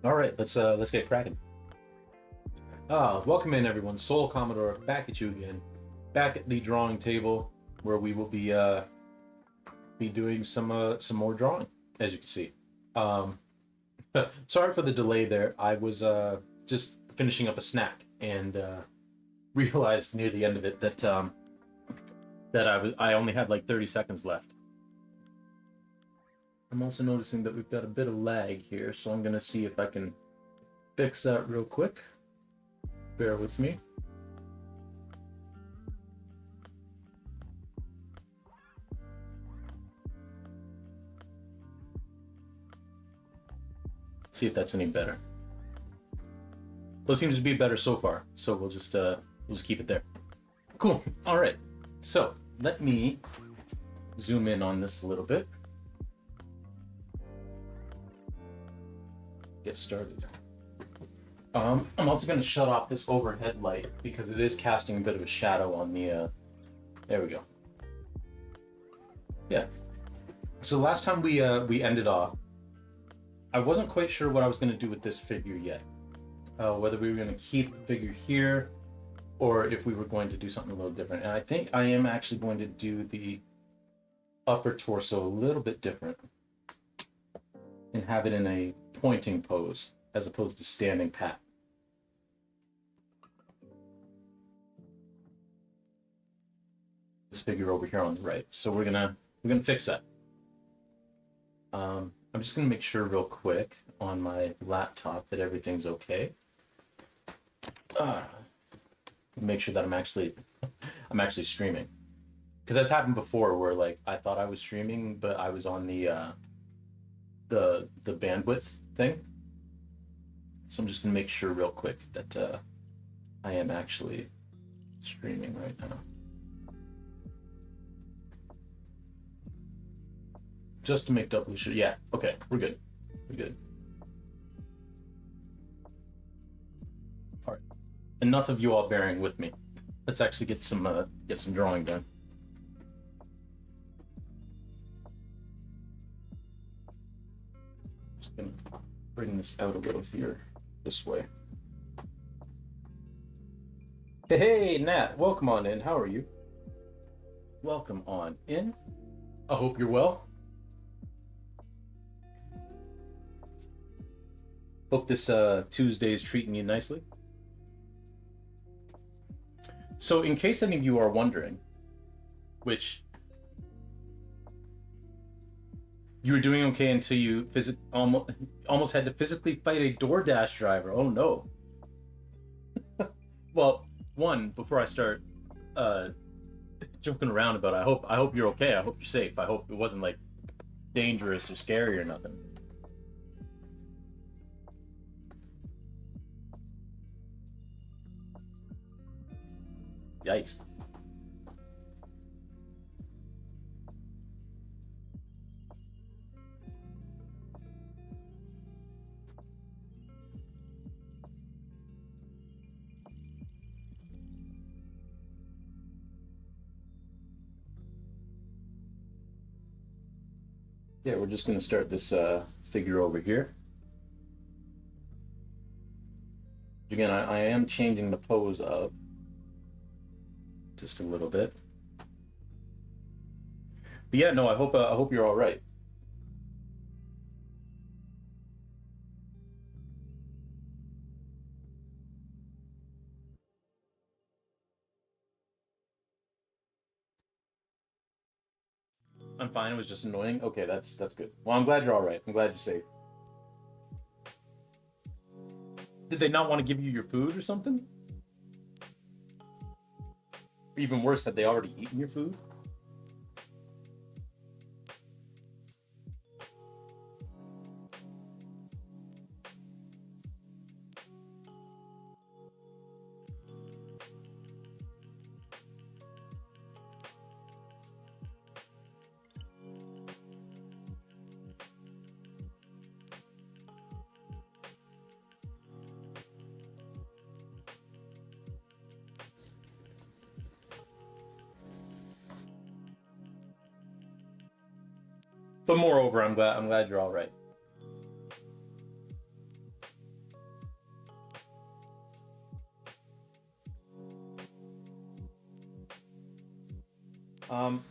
All right, let's get cracking. Welcome in everyone. Soul Commodore back at you again, back at the drawing table where we will be doing some more drawing, as you can see. Um, Sorry for the delay there. I was just finishing up a snack and realized near the end of it that I only had like 30 seconds left. I'm also noticing that we've got a bit of lag here, so I'm gonna see if I can fix that real quick. Bear with me. See if that's any better. Well, it seems to be better so far, so we'll just keep it there. Cool. All right. So let me zoom in on this a little bit. Get started. I'm also going to shut off this overhead light because it is casting a bit of a shadow on the. There we go. Yeah. So last time we ended off, I wasn't quite sure what I was going to do with this figure yet. Whether we were going to keep the figure here or if we were going to do something a little different. And I think I am actually going to do the upper torso a little bit different and have it in a pointing pose as opposed to standing pat. This figure over here on the right. So we're gonna fix that. I'm just gonna make sure real quick on my laptop that everything's okay. Make sure that I'm actually streaming, because that's happened before where like I thought I was streaming but I was on the bandwidth thing. So I'm just gonna make sure real quick that I am actually streaming right now. Just to make doubly sure. Yeah, okay, we're good. We're good. All right. Enough of you all bearing with me. Let's actually get some drawing done. Just gonna bring this out a little here, this way. Hey, Nat, welcome on in. How are you? Welcome on in. I hope you're well. Hope this Tuesday is treating you nicely. So, in case any of you are wondering, which you were doing okay until you almost had to physically fight a DoorDash driver. Oh no. Well, one, before I start uh, joking around about it, I hope you're okay. I hope you're safe. I hope it wasn't like dangerous or scary or nothing. Yikes. Yeah, we're just gonna start this figure over here. Again, I am changing the pose up just a little bit. But yeah, no, I hope you're all right. I'm fine. It was just annoying. Okay, that's good. Well, I'm glad you're all right. I'm glad you're safe. Did they not want to give you your food or something? Or even worse, had they already eaten your food? But moreover, I'm glad you're all right. Um,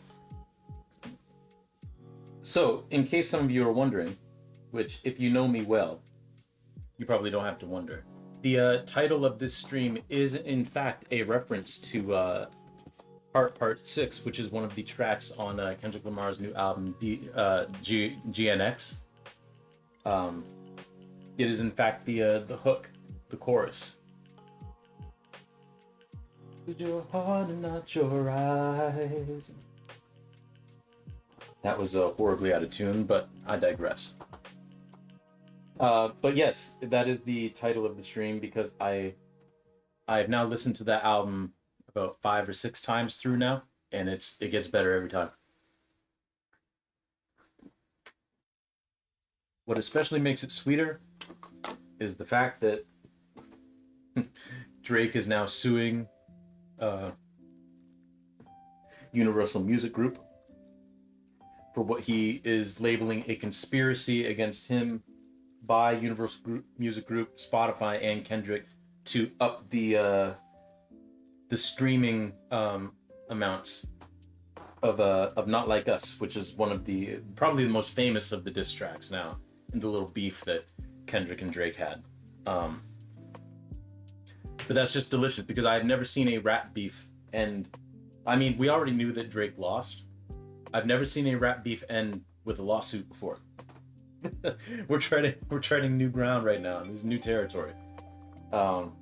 so, in case some of you are wondering, which if you know me well, you probably don't have to wonder. The title of this stream is, in fact, a reference to Heart Part 6, which is one of the tracks on Kendrick Lamar's new album, GNX. Um, it is, in fact, the hook, the chorus. With your heart and not your eyes. That was horribly out of tune, but I digress. But yes, that is the title of the stream because I've now listened to that album about 5 or 6 times through now, and it gets better every time. What especially makes it sweeter is the fact that Drake is now suing uh, Universal Music Group for what he is labeling a conspiracy against him by Universal Music Group, Spotify, and Kendrick to up the streaming amounts of Not Like Us, which is one of the probably the most famous of the diss tracks now, and the little beef that Kendrick and Drake had. But that's just delicious because I've never seen a rap beef end. I mean, we already knew that Drake lost. I've never seen a rap beef end with a lawsuit before. we're treading new ground right now. This is new territory. But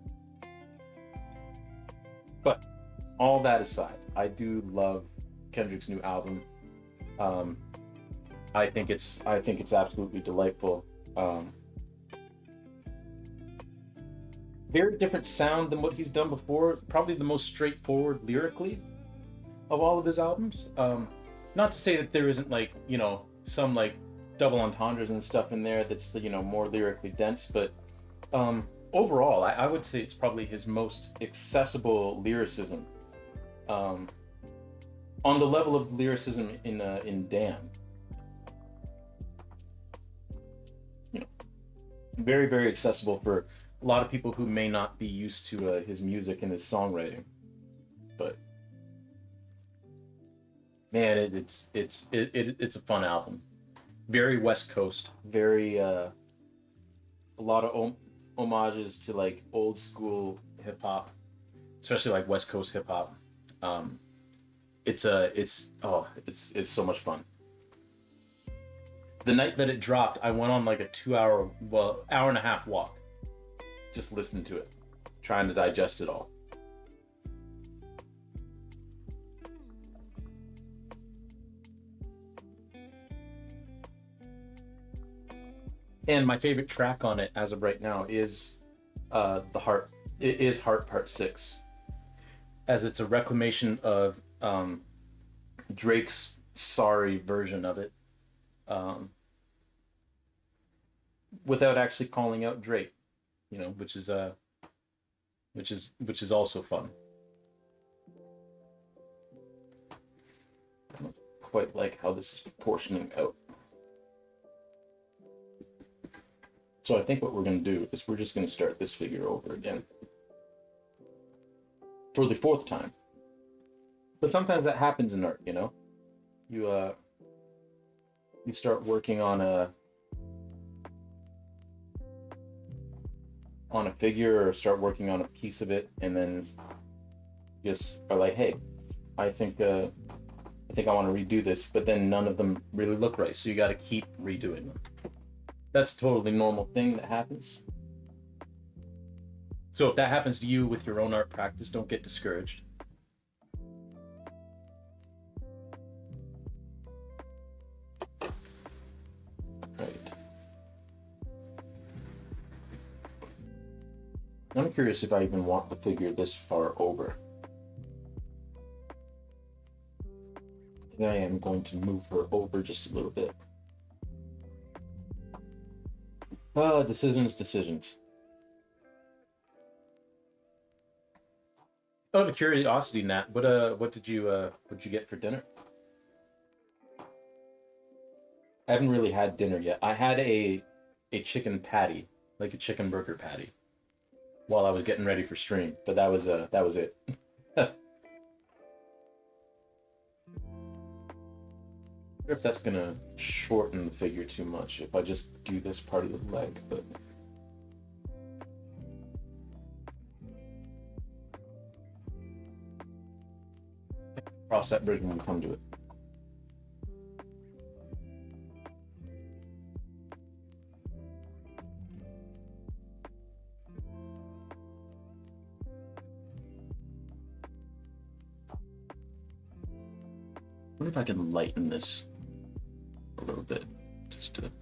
all that aside, I do love Kendrick's new album. I think it's absolutely delightful. Very different sound than what he's done before. Probably the most straightforward lyrically of all of his albums. Not to say that there isn't some double entendres and stuff in there that's more lyrically dense, but overall, I would say it's probably his most accessible lyricism. On the level of lyricism in Damn. Very, very accessible for a lot of people who may not be used to his music and his songwriting. But man, it's a fun album. Very West Coast. Very a lot of homages to old school hip hop, especially West Coast hip hop. It's so much fun. The night that it dropped, I went on a 2 hour, hour and a half walk, just listening to it, trying to digest it all. And my favorite track on it, as of right now, is Heart Part 6, as it's a reclamation of Drake's sorry version of it, without actually calling out Drake, which is also fun. I don't quite like how this is proportioning out. So I think what we're going to do is we're just going to start this figure over again for the 4th time. But sometimes that happens in art, You start working on a figure or start working on a piece of it, and then you just are like, hey, I think I want to redo this, but then none of them really look right, so you got to keep redoing them. That's a totally normal thing that happens. So if that happens to you with your own art practice, don't get discouraged. Right. I'm curious if I even want the figure this far over. I think I am going to move her over just a little bit. Decisions. Out of curiosity, Nat, what did you get for dinner? I haven't really had dinner yet. I had a chicken patty, like a chicken burger patty, while I was getting ready for stream, but that was it. If that's gonna shorten the figure too much if I just do this part of the leg, but cross that bridge when we come to it. I wonder if I can lighten this a little bit, just to.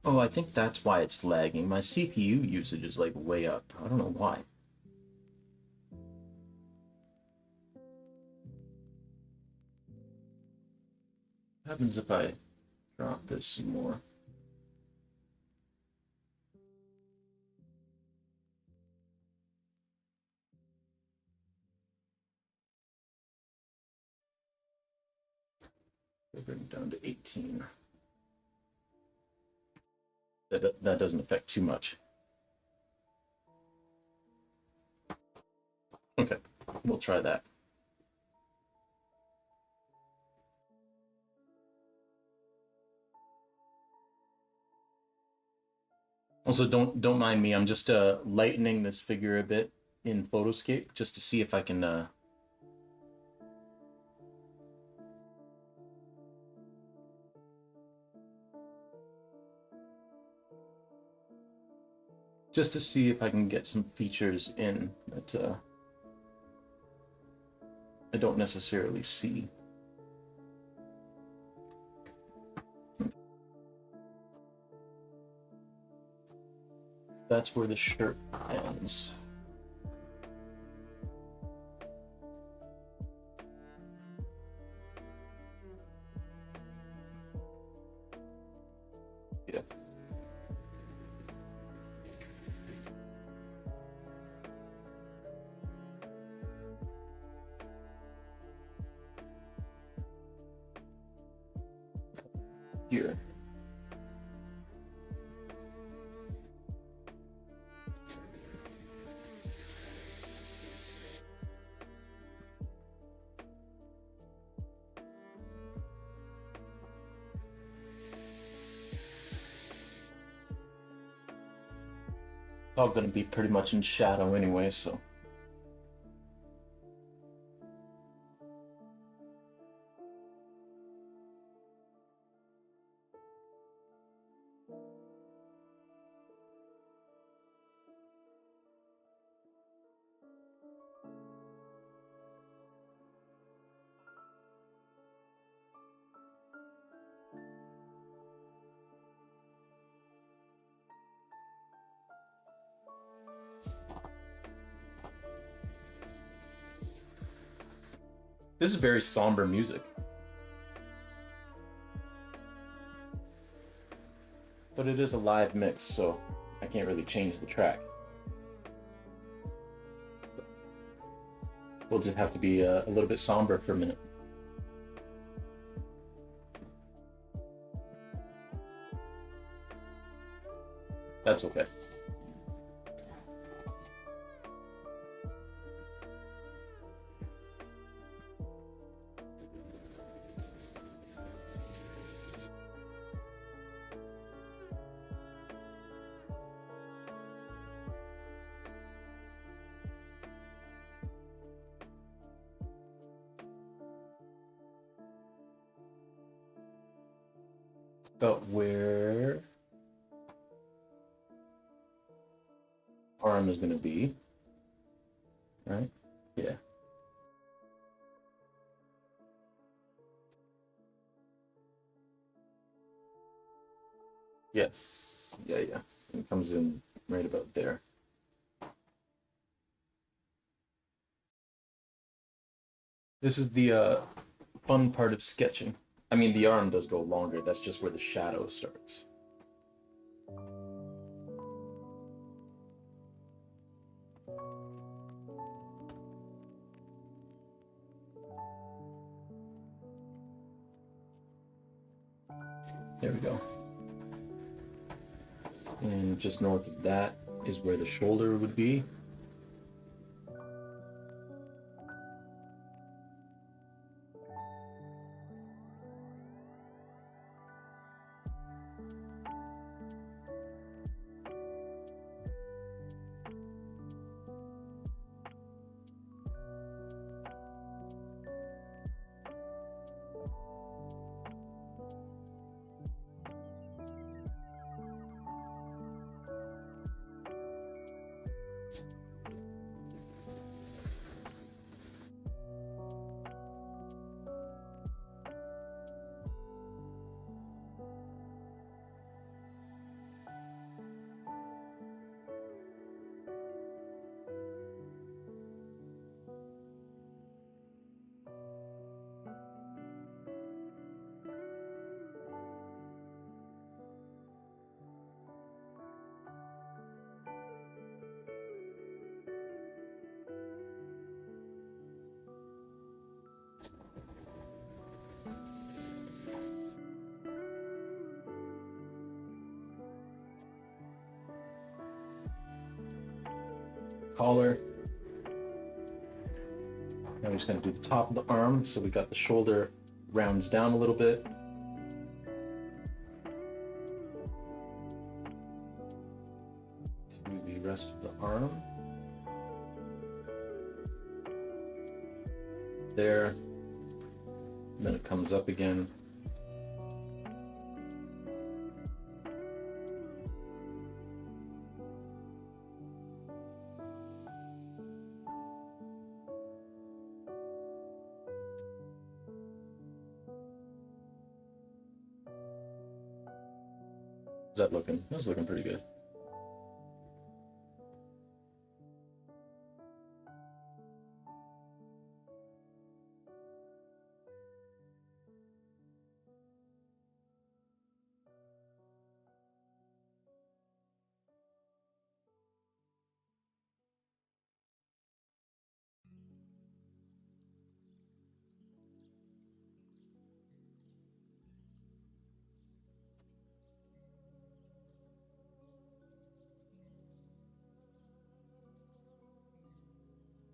Oh, I think that's why it's lagging. My CPU usage is like way up. I don't know why. What happens if I drop this some more? Bring it down to 18. That doesn't affect too much. Okay, we'll try that. Also, don't mind me. I'm just lightening this figure a bit in Photoscape just to see if I can just to see if I can get some features in that I don't necessarily see. That's where the shirt ends. Yeah. Here. It's all going to be pretty much in shadow anyway, so. This is very somber music. But it is a live mix, so I can't really change the track. We'll just have to be a little bit somber for a minute. That's okay. About where arm is going to be, right? Yeah. Yeah. Yeah. It comes in right about there. This is the fun part of sketching. I mean, the arm does go longer. That's just where the shadow starts. There we go. And just north of that is where the shoulder would be. Collar. Now we're just going to do the top of the arm. So we got the shoulder rounds down a little bit. To the rest of the arm. There. And then it comes up again. That looking? That's looking pretty good.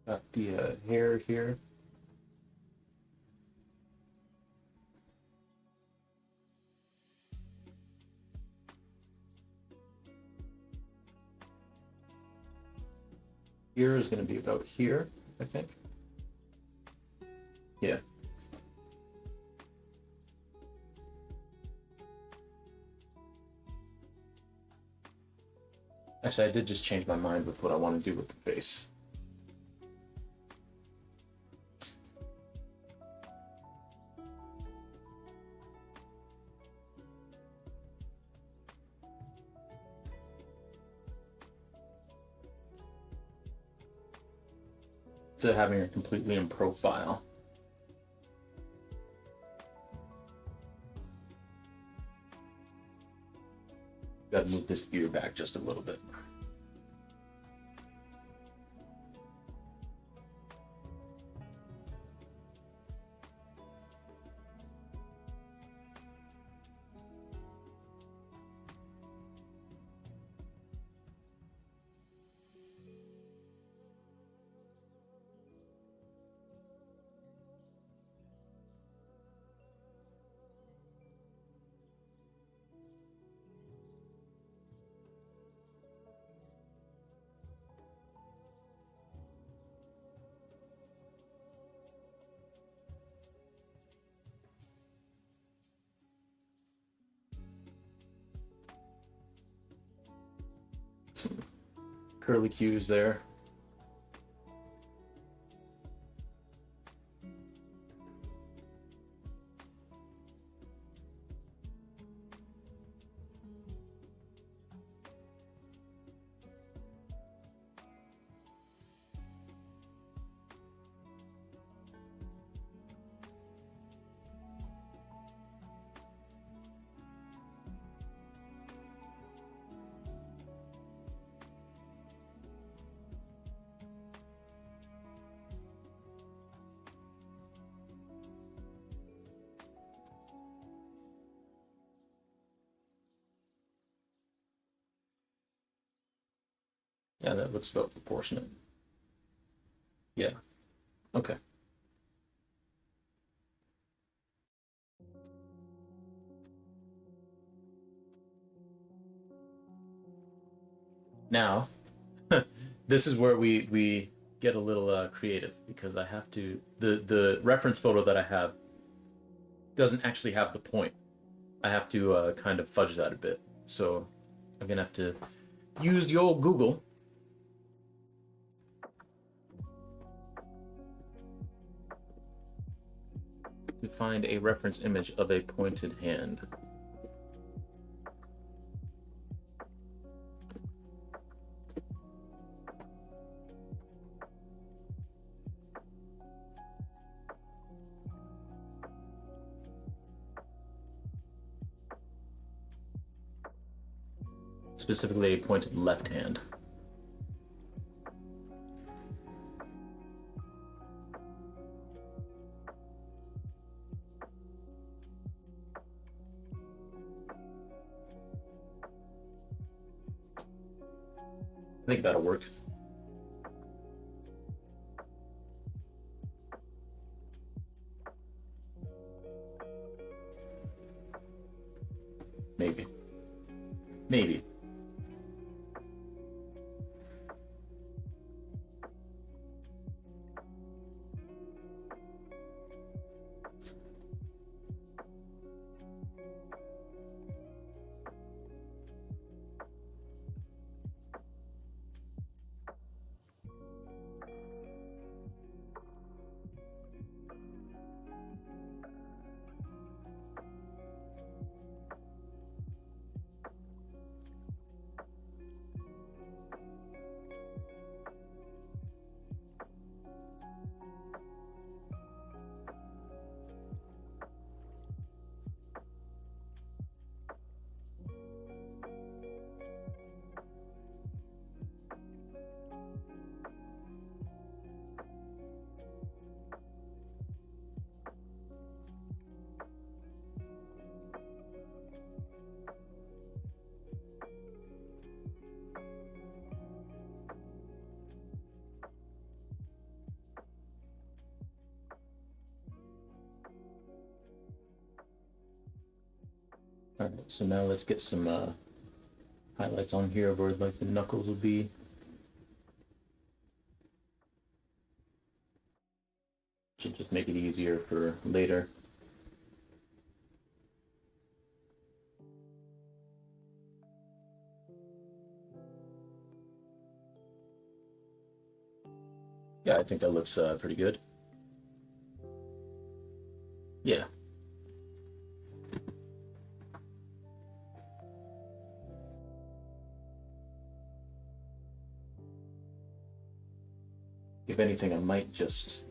Got the hair here. Here is going to be about here, I think. Yeah. Actually, I did just change my mind with what I want to do with the face. To having her completely in profile. Got to move this ear back just a little bit. Some curly cues there. Yeah, that looks about proportionate. Yeah. Okay. Now, this is where we get a little creative because I have to the reference photo that I have doesn't actually have the point. I have to kind of fudge that a bit. So I'm gonna have to use the old Google to find a reference image of a pointed hand. Specifically a pointed left hand. I think that'll work. Maybe. Maybe. All right, so now let's get some highlights on here where like the knuckles will be. Should just make it easier for later. Yeah, I think that looks pretty good. Yeah. If anything, I might just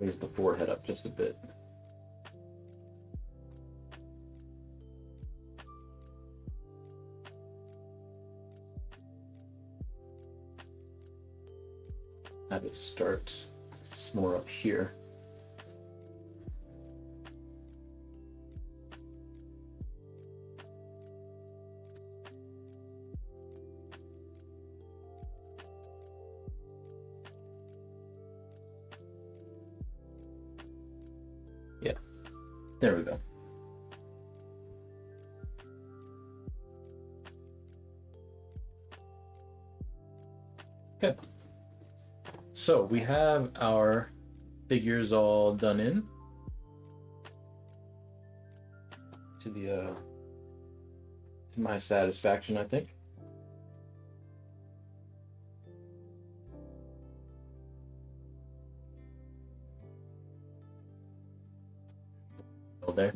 raise the forehead up just a bit. Have it start more up here. Yeah, there we go. Okay. So we have our figures all done in to the to my satisfaction, I think. There.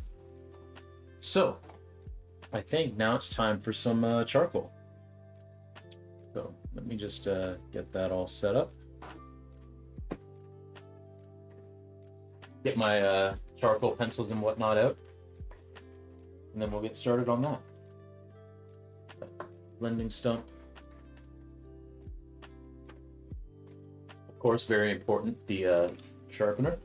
So I think now it's time for some charcoal. So let me just get that all set up. Get my charcoal pencils and whatnot out, and then we'll get started on that. Blending stump. Of course, very important, the sharpener.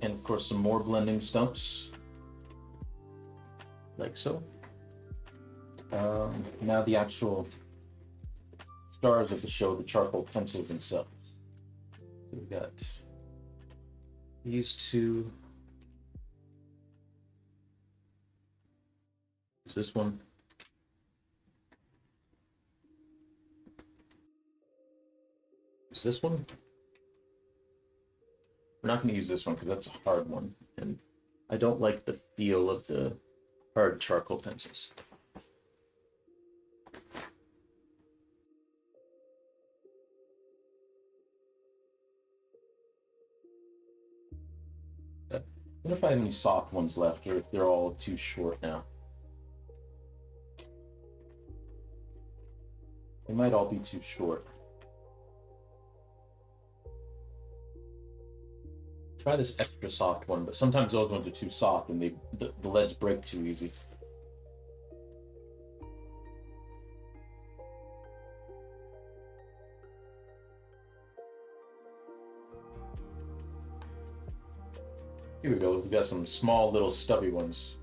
And course, some more blending stumps, like so. Now the actual stars of the show, the charcoal pencils themselves. So we got these two. Is this one? Is this one? We're not going to use this one because that's a hard one, and I don't like the feel of the hard charcoal pencils. I wonder if I have any soft ones left, or if they're all too short now. They might all be too short. Try this extra soft one, but sometimes those ones are too soft and the leads break too easy. Here we go. We got some small little stubby ones.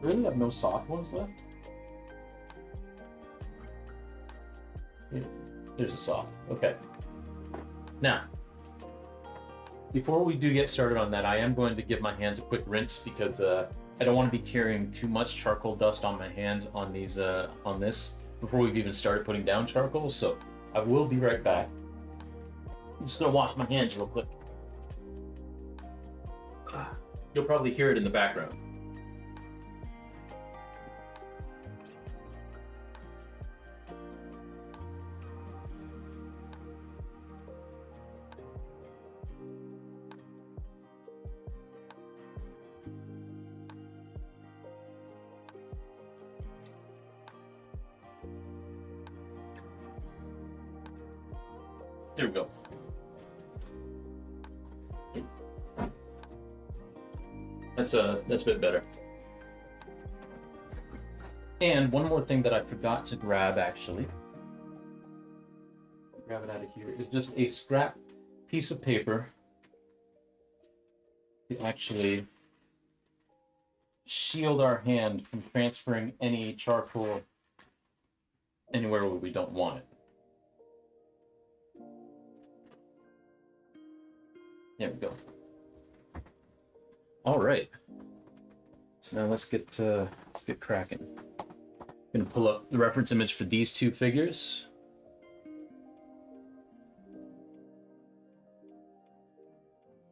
Really have no soft ones left? Yeah, there's a soft. Okay. Now, before we do get started on that, I am going to give my hands a quick rinse because I don't want to be carrying too much charcoal dust on my hands on these on this before we've even started putting down charcoal. So I will be right back. I'm just gonna wash my hands real quick. You'll probably hear it in the background. There we go. That's a bit better. And one more thing that I forgot to grab, actually, grab it out of here, is just a scrap piece of paper to actually shield our hand from transferring any charcoal anywhere where we don't want it. There we go. All right. So now let's get cracking. I'm gonna pull up the reference image for these two figures.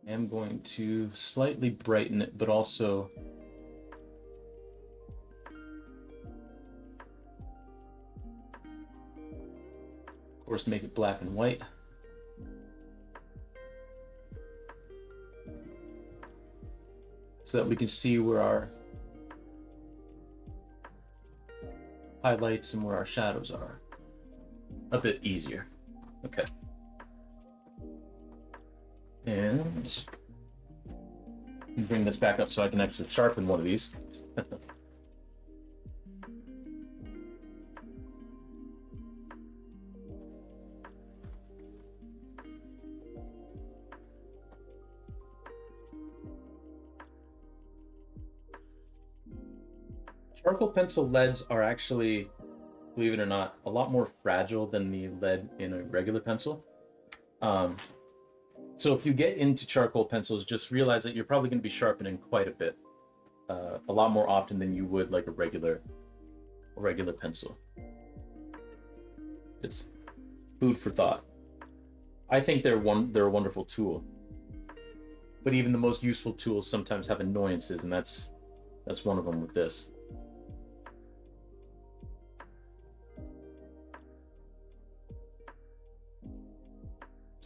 I'm going to slightly brighten it, but also of course make it black and white. So that we can see where our highlights and where our shadows are a bit easier. Okay. And bring this back up so I can actually sharpen one of these. Charcoal pencil leads are actually, believe it or not, a lot more fragile than the lead in a regular pencil. So if you get into charcoal pencils, just realize that you're probably going to be sharpening quite a bit, a lot more often than you would like a regular pencil. It's food for thought. I think they're a wonderful tool, but even the most useful tools sometimes have annoyances, and that's one of them with this.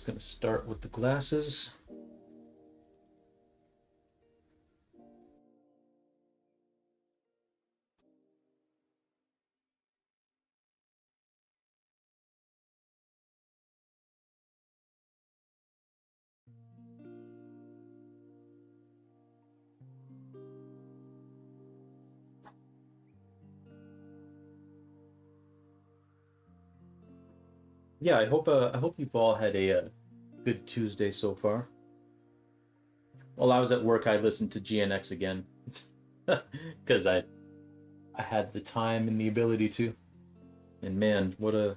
Going to start with the glasses. Yeah, I hope you've all had a good Tuesday so far. While I was at work, I listened to GNX again because I had the time and the ability to. And man, what a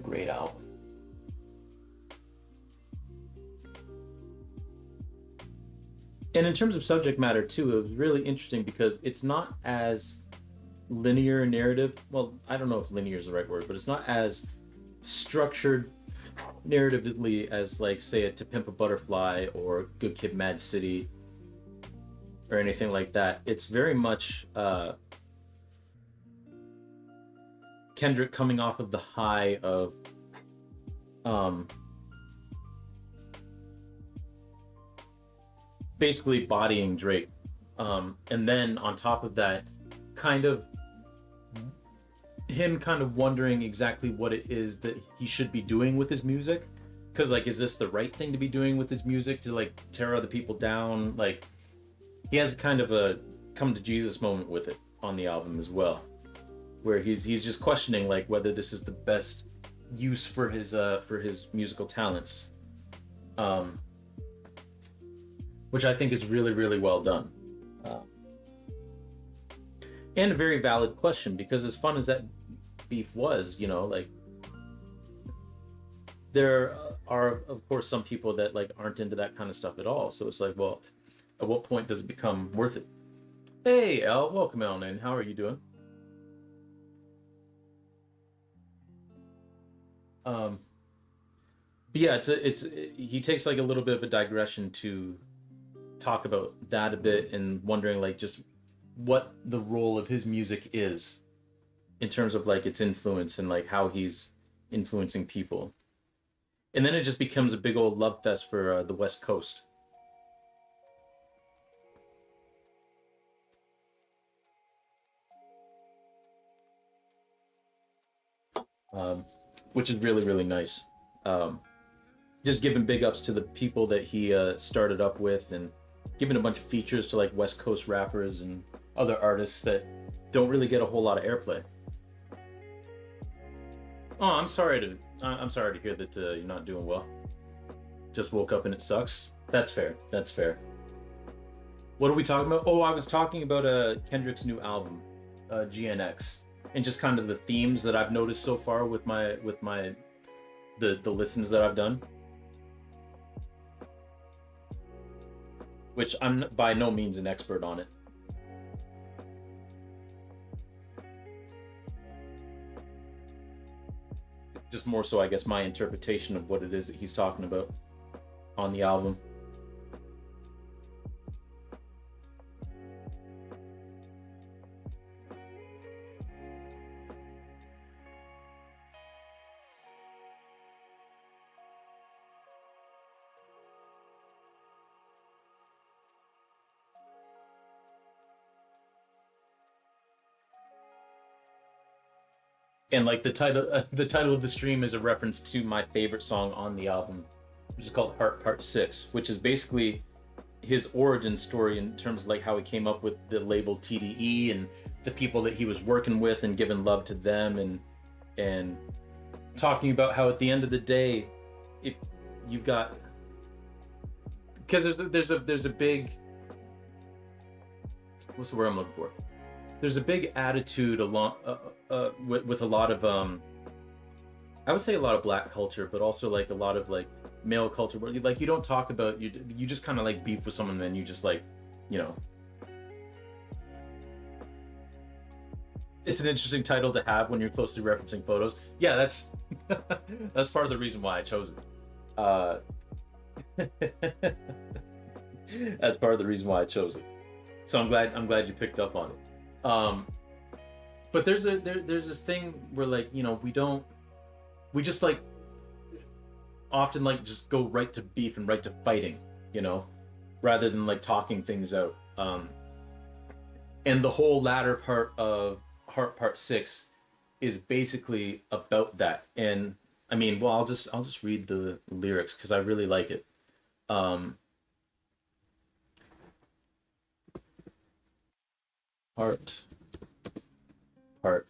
great album. And in terms of subject matter too, it was really interesting because it's not as linear narrative. Well, I don't know if linear is the right word, but it's not as structured narratively as like say a To Pimp a Butterfly or Good Kid, Mad City or anything like that. It's very much Kendrick coming off of the high of um, basically bodying Drake, and then on top of that, kind of him kind of wondering exactly what it is that he should be doing with his music. Because like, is this the right thing to be doing with his music to like tear other people down? Like, he has kind of a come to Jesus moment with it on the album as well, where he's just questioning like whether this is the best use for his musical talents, um, which I think is really really well done, uh, and a very valid question because as fun as that beef was, you know, like there are of course some people that like aren't into that kind of stuff at all. So it's like, well, at what point does it become worth it? Hey, Al, welcome on in. How are you doing? Um, but yeah, he takes like a little bit of a digression to talk about that a bit and wondering like just what the role of his music is in terms of like its influence and like how he's influencing people. And then it just becomes a big old love fest for the West Coast, um, which is really really nice. Um, just giving big ups to the people that he started up with and giving a bunch of features to like West Coast rappers and other artists that don't really get a whole lot of airplay. Oh, I'm sorry to hear that you're not doing well. Just woke up and it sucks. That's fair. That's fair. What are we talking about? Oh, I was talking about Kendrick's new album, GNX, and just kind of the themes that I've noticed so far with my the listens that I've done, which I'm by no means an expert on it. Just more so, I guess, my interpretation of what it is that he's talking about on the album. And like the title of the stream is a reference to my favorite song on the album, which is called Heart Part Six, which is basically his origin story in terms of like how he came up with the label TDE and the people that he was working with and giving love to them and talking about how at the end of the day, if you've got because there's a big what's the word I'm looking for? There's a big attitude along with a lot of I would say a lot of black culture, but also like a lot of like male culture where like you don't talk about you just kind of like beef with someone and then you just like you know it's an interesting title to have when you're closely referencing photos. Yeah, that's that's part of the reason why I chose it. Uh, that's part of the reason why I chose it. So I'm glad you picked up on it. But there's this thing where like you know we just like often like just go right to beef and right to fighting, you know, rather than like talking things out. And the whole latter part of Heart Part Six is basically about that. And I mean, well, I'll just read the lyrics because I really like it. Um, Heart Part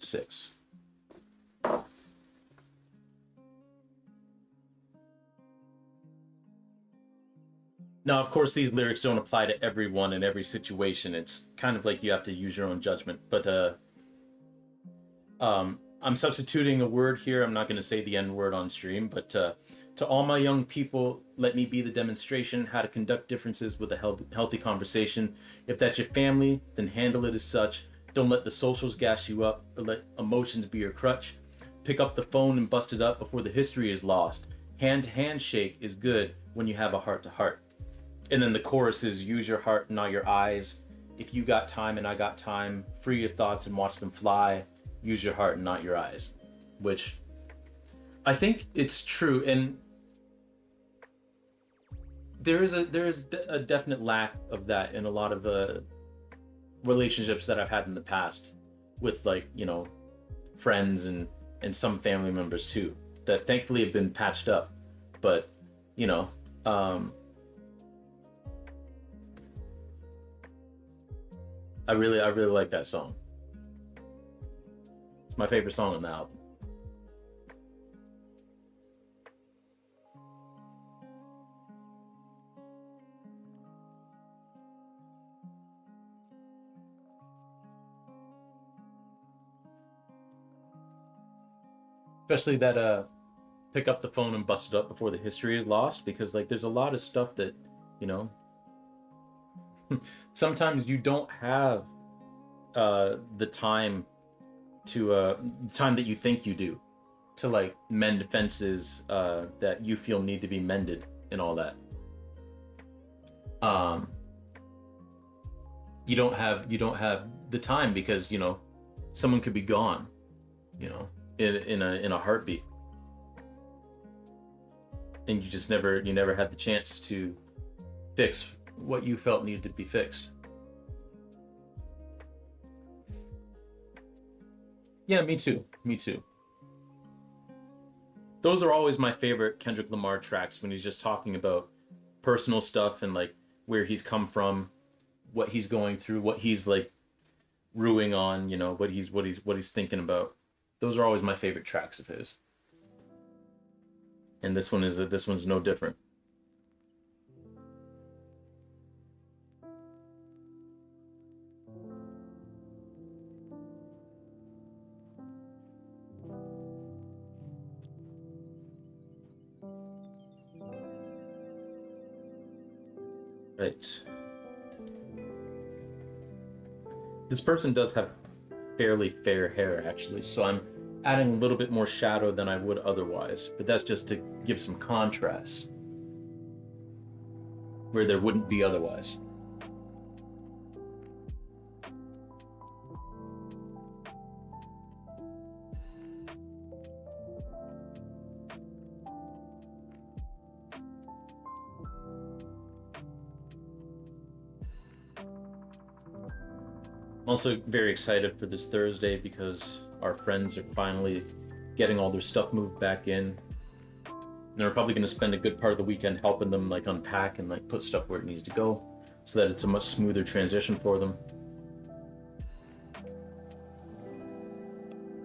6. Now, of course, these lyrics don't apply to everyone in every situation. It's kind of like you have to use your own judgment. But I'm substituting a word here. I'm not going to say the N word on stream, but to all my young people, let me be the demonstration how to conduct differences with a healthy conversation. If that's your family, then handle it as such. Don't let the socials gas you up or let emotions be your crutch. Pick up the phone and bust it up before the history is lost. Hand to hand shake is good when you have a heart to heart. And then the chorus is use your heart, not your eyes. If you got time and I got time, free your thoughts and watch them fly. Use your heart and not your eyes. Which I think it's true. And there is a definite lack of that in a lot of relationships that I've had in the past with, like, you know, friends and some family members too, that thankfully have been patched up. But, you know, I really like that song. It's my favorite song on the album. Especially that pick up the phone and bust it up before the history is lost, because like there's a lot of stuff that, you know, sometimes you don't have the time to time that you think you do to like mend fences that you feel need to be mended and all that. um you don't have the time because, you know, someone could be gone, you know, in a heartbeat, and you never had the chance to fix what you felt needed to be fixed. Yeah, me too. Me too. Those are always my favorite Kendrick Lamar tracks, when he's just talking about personal stuff and like where he's come from, what he's going through, what he's like ruing on, you know, what he's thinking about. Those are always my favorite tracks of his. And this one's no different. Right. This person does have fairly fair hair, actually, so I'm adding a little bit more shadow than I would otherwise, but that's just to give some contrast where there wouldn't be otherwise. I'm also very excited for this Thursday because our friends are finally getting all their stuff moved back in. And they're probably going to spend a good part of the weekend helping them like unpack and like put stuff where it needs to go, so that it's a much smoother transition for them.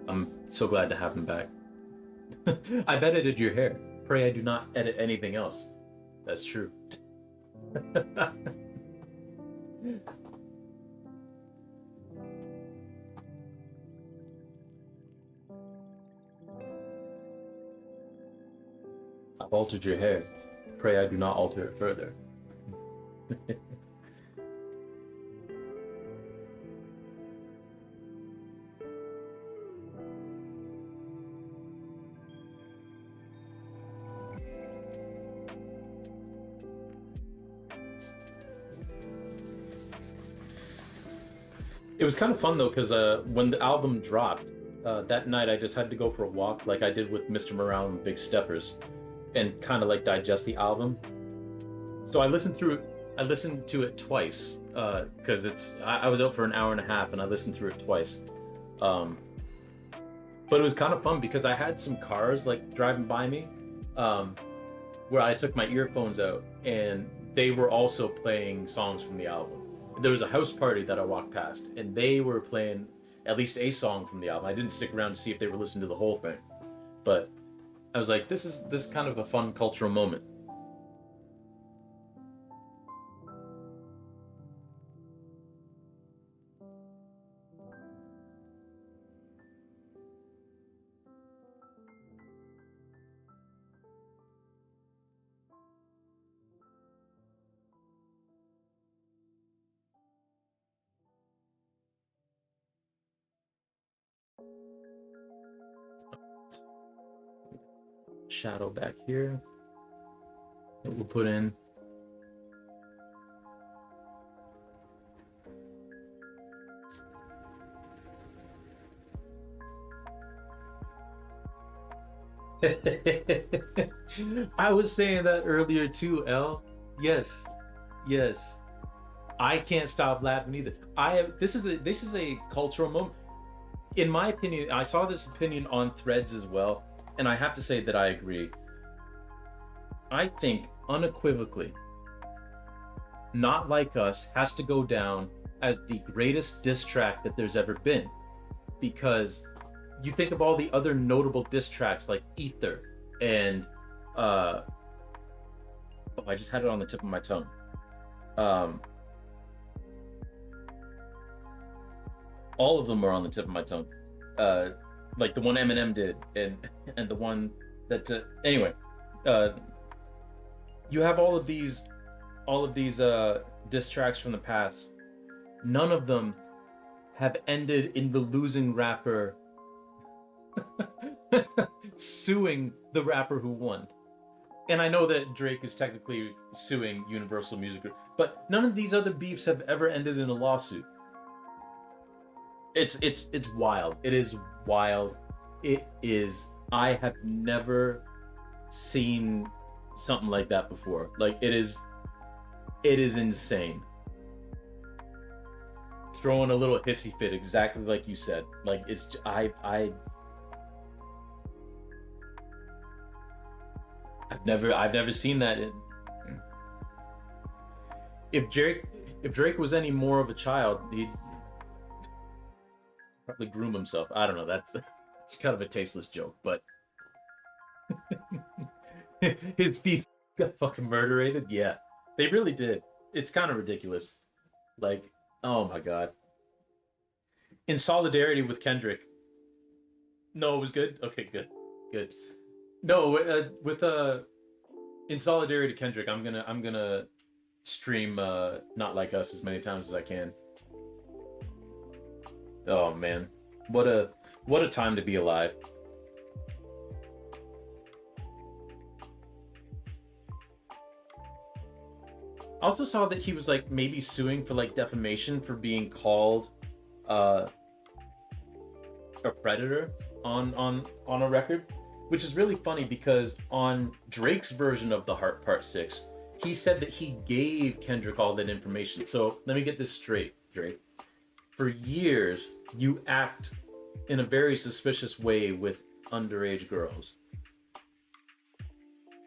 I'm so glad to have them back. I've edited your hair. Pray I do not edit anything else. That's true. I've altered your hair. Pray I do not alter it further. It was kind of fun though, because when the album dropped, that night I just had to go for a walk, like I did with Mr. Morale and Big Steppers, and kind of like digest the album. So I listened to it twice, because I was out for an hour and a half and I listened through it twice. But it was kind of fun because I had some cars like driving by me, where I took my earphones out and they were also playing songs from the album. There was a house party that I walked past and they were playing at least a song from the album. I didn't stick around to see if they were listening to the whole thing, but I was like, this is kind of a fun cultural moment. Shadow back here that we'll put in. I was saying that earlier too, L. Yes, yes. I can't stop laughing either. This is a cultural moment. In my opinion, I saw this opinion on Threads as well, and I have to say that I agree. I think unequivocally, Not Like Us has to go down as the greatest diss track that there's ever been, because you think of all the other notable diss tracks like Ether and oh, I just had it on the tip of my tongue. All of them are on the tip of my tongue. Like the one Eminem did, and the one that anyway, you have all of these diss tracks from the past. None of them have ended in the losing rapper suing the rapper who won. And I know that Drake is technically suing Universal Music Group, but none of these other beefs have ever ended in a lawsuit. It's wild. It is wild. It is. I have never seen something like that before. Like it is insane. Throwing a little hissy fit, exactly like you said. Like it's I've never seen that. If Drake was any more of a child, he'd probably groom himself. I don't know. It's kind of a tasteless joke, but his beef got fucking murderated. Yeah, they really did. It's kind of ridiculous. Like, oh my god. In solidarity with Kendrick. No, it was good. Okay, good, good. No, with in solidarity to Kendrick, I'm gonna stream Not Like Us as many times as I can. Oh man, what a time to be alive. I also saw that he was like maybe suing for like defamation for being called uh a predator on a record, which is really funny because on Drake's version of The Heart Part 6, he said that he gave Kendrick all that information. So let me get this straight, Drake. For years, you act in a very suspicious way with underage girls.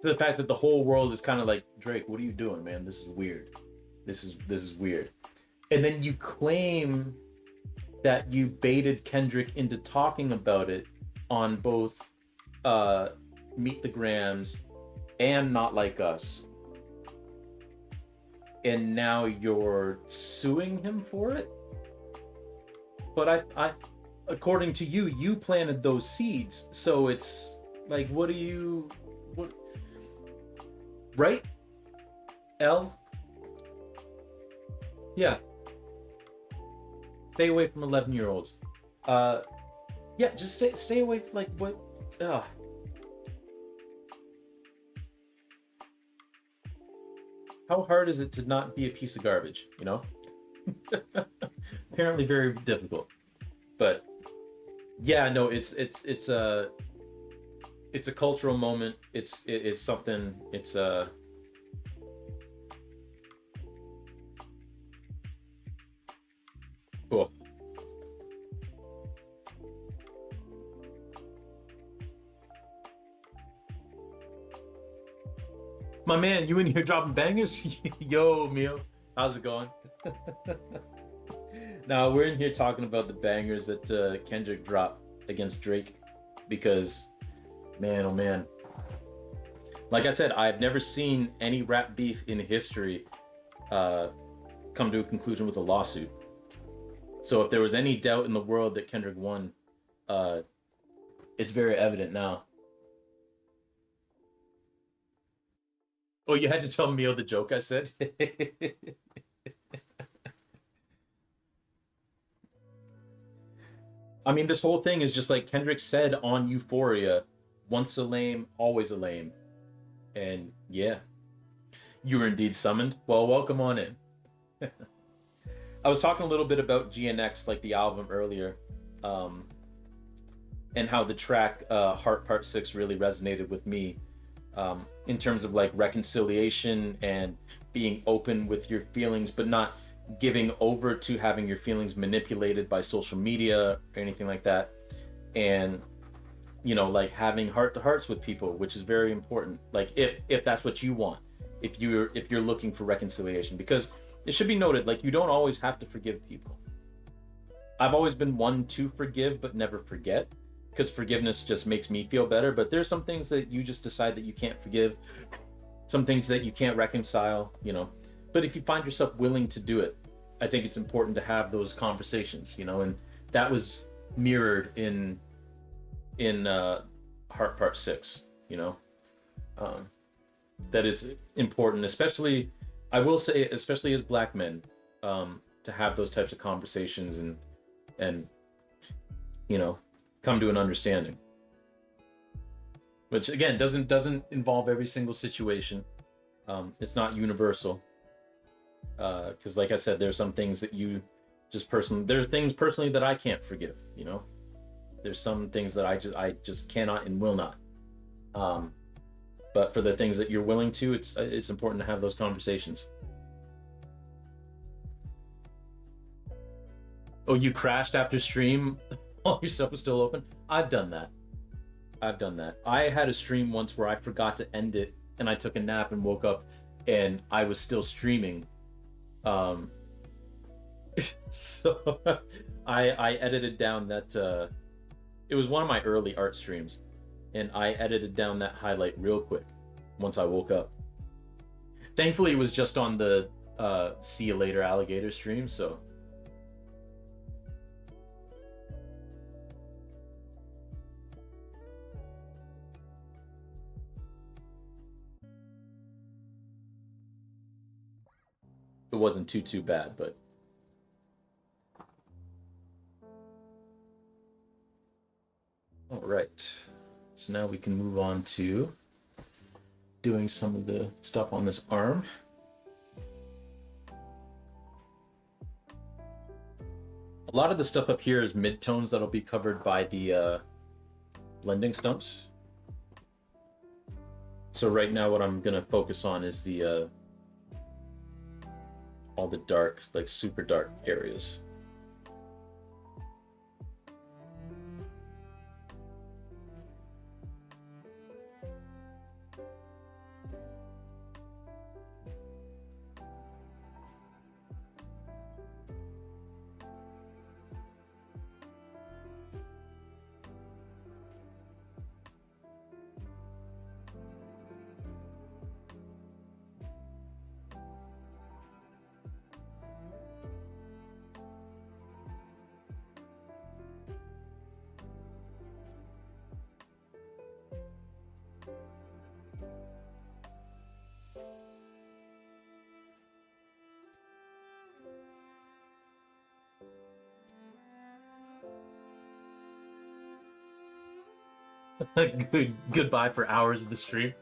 To the fact that the whole world is kind of like, Drake, what are you doing, man? This is weird. This is weird. And then you claim that you baited Kendrick into talking about it on both Meet the Grams and Not Like Us. And now you're suing him for it? But I according to you, you planted those seeds. So it's like, what right? L? Yeah. Stay away from 11-year-olds. Yeah, just stay away from like what how hard is it to not be a piece of garbage, you know? Apparently very difficult. But yeah, no, it's a cultural moment. It's something. It's cool. My man, you in here dropping bangers? Yo, Mio, how's it going? Now we're in here talking about the bangers that Kendrick dropped against Drake because, man, oh man, like I said, I've never seen any rap beef in history uh, come to a conclusion with a lawsuit. So if there was any doubt in the world that Kendrick won, uh, it's very evident now. Oh, you had to tell Mio the joke I said. I mean, this whole thing is just like Kendrick said on Euphoria: "Once a lame, always a lame." And yeah, you were indeed summoned. Well, welcome on in. I was talking a little bit about GNX, like the album earlier, um, and how the track "Heart Part 6" really resonated with me, in terms of like reconciliation and being open with your feelings, but not giving over to having your feelings manipulated by social media or anything like that. And like having heart to hearts with people, which is very important. Like if that's what you want, if you're looking for reconciliation, because it should be noted, like you don't always have to forgive people. I've always been one to forgive but never forget, because forgiveness just makes me feel better. But there's some things that you just decide that you can't forgive, some things that you can't reconcile. But if you find yourself willing to do it, I think it's important to have those conversations. And that was mirrored in Heart Part 6. Um, that is important, especially, I will say, especially as black men, to have those types of conversations and you know come to an understanding, which again doesn't involve every single situation. It's not universal, because like I said, there's some things that you just personally, there's things personally that I can't forgive. There's some things that I just cannot and will not. um but for the things that you're willing to, it's important to have those conversations. Oh, you crashed after stream while your stuff was still open? I've done that. I had a stream once where I forgot to end it, and I took a nap and woke up and I was still streaming. um so I edited down that, it was one of my early art streams, and I edited down that highlight real quick once I woke up. Thankfully, it was just on the see you later alligator stream, so it wasn't too bad. But all right, so now we can move on to doing some of the stuff on this arm. A lot of the stuff up here is midtones that'll be covered by the blending stumps. So right now what I'm gonna focus on is the all the dark, like super dark areas. Goodbye for hours of the stream.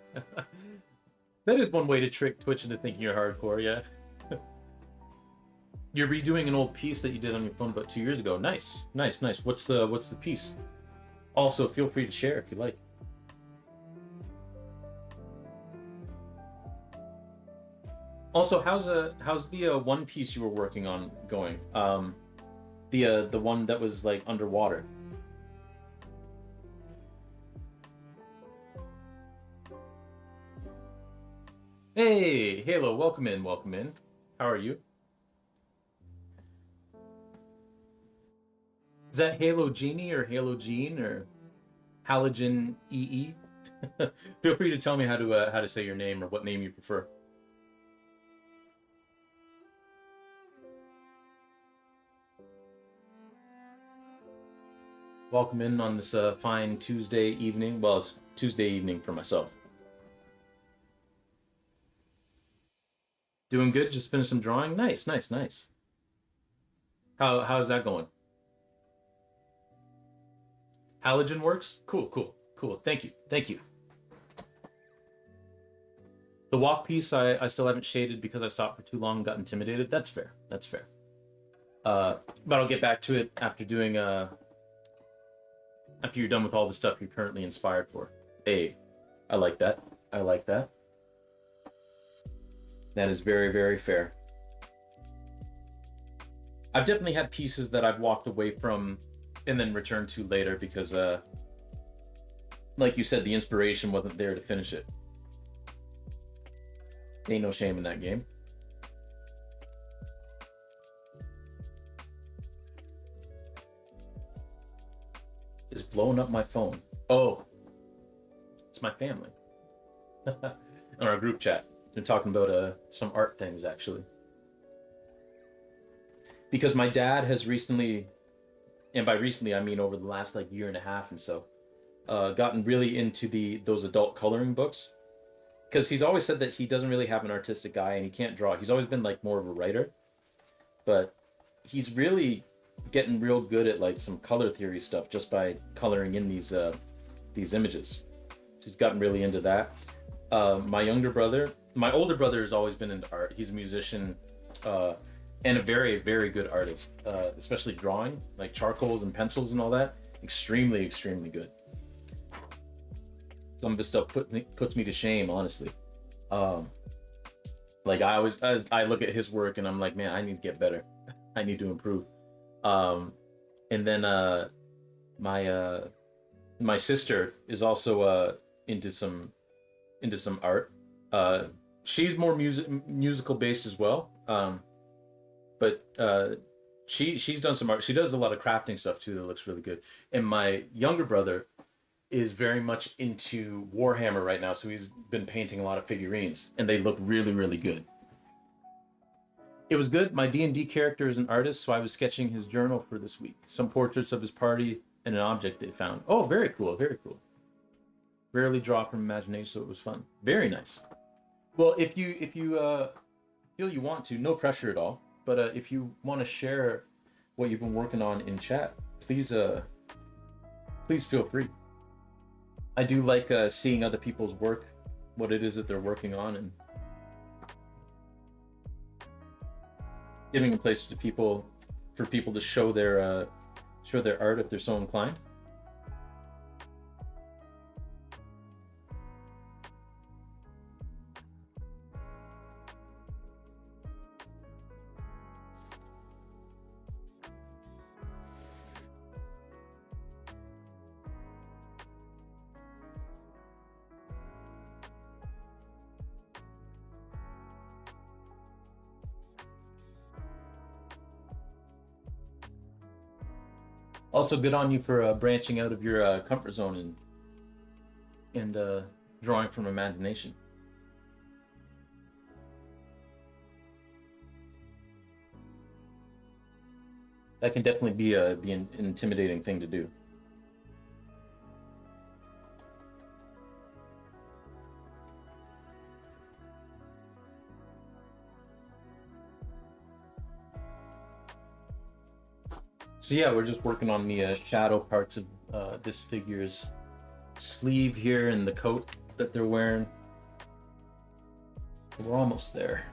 That is one way to trick Twitch into thinking you're hardcore. Yeah. You're redoing an old piece that you did on your phone about 2 years ago. Nice, nice, nice. What's the piece? Also, feel free to share if you like. Also, how's the one piece you were working on going? The one that was like underwater. Hey, Halo, welcome in, welcome in. How are you? Is that Halo Genie or Halo Gene or Halogen EE? Feel free to tell me how to say your name or what name you prefer. Welcome in on this fine Tuesday evening. Well, it's Tuesday evening for myself. Doing good. Just finished some drawing. Nice, nice, nice. How's that going? Halogen works. Cool, cool, cool. Thank you, thank you. The walk piece I still haven't shaded because I stopped for too long, got intimidated. That's fair. That's fair. But I'll get back to it after doing after you're done with all the stuff you're currently inspired for. Hey, I like that. I like that. That is very, very fair. I've definitely had pieces that I've walked away from and then returned to later because, like you said, the inspiration wasn't there to finish it. Ain't no shame in that game. Is blowing up my phone. Oh, it's my family. On our group chat. They're talking about some art things actually. Because my dad has recently, and by recently I mean over the last like year and a half and so, gotten really into those adult coloring books. Because he's always said that he doesn't really have an artistic eye and he can't draw. He's always been like more of a writer, but he's really getting real good at like some color theory stuff just by coloring in these images. So he's gotten really into that. My older brother has always been into art. He's a musician and a very, very good artist, especially drawing, like charcoals and pencils and all that. Extremely, extremely good. Some of his stuff puts me to shame, honestly. Like as I look at his work and I'm like, man, I need to get better. I need to improve. And then my sister is also into some art. She's more musical based as well. But she's done some art. She does a lot of crafting stuff too that looks really good. And my younger brother is very much into Warhammer right now, so he's been painting a lot of figurines, and they look really, really good. It was good. My D&D character is an artist, so I was sketching his journal for this week. Some portraits of his party and an object they found. Oh, very cool, very cool. Rarely draw from imagination, so it was fun. Very nice. Well, if you feel you want to, no pressure at all, but if you want to share what you've been working on in chat, please feel free. I do like seeing other people's work, what it is that they're working on, and giving a place to people for people to show their art if they're so inclined. Also, good on you for branching out of your comfort zone and drawing from imagination. That can definitely be an intimidating thing to do. So yeah, we're just working on the shadow parts of this figure's sleeve here and the coat that they're wearing. We're almost there.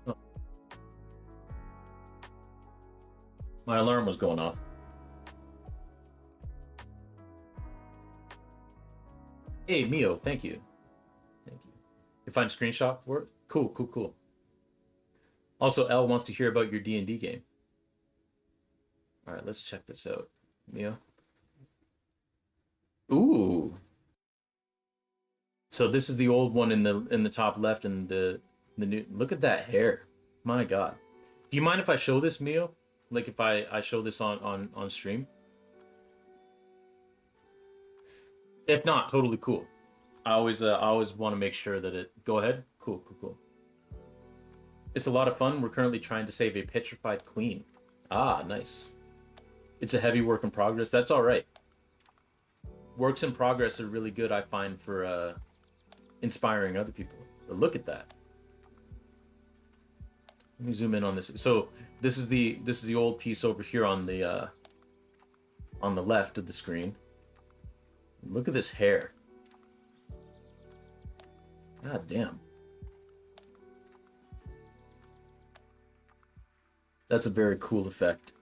Oh, my alarm was going off. Hey, Mio, thank you. Thank you. You find a screenshot for it? Cool, cool, cool. Also, L wants to hear about your D&D game. All right, let's check this out. Mio. Ooh. So this is the old one in the top left, and the new. Look at that hair. My God. Do you mind if I show this, Mio? Like if I show this on stream? If not, totally cool. I always want to make sure that it. Go ahead. Cool, cool, cool. It's a lot of fun. We're currently trying to save a petrified queen. Ah, nice. It's a heavy work in progress. That's all right. Works in progress are really good, I find, for inspiring other people. But look at that. Let me zoom in on this. So this is the old piece over here on the left of the screen. Look at this hair. God damn. That's a very cool effect.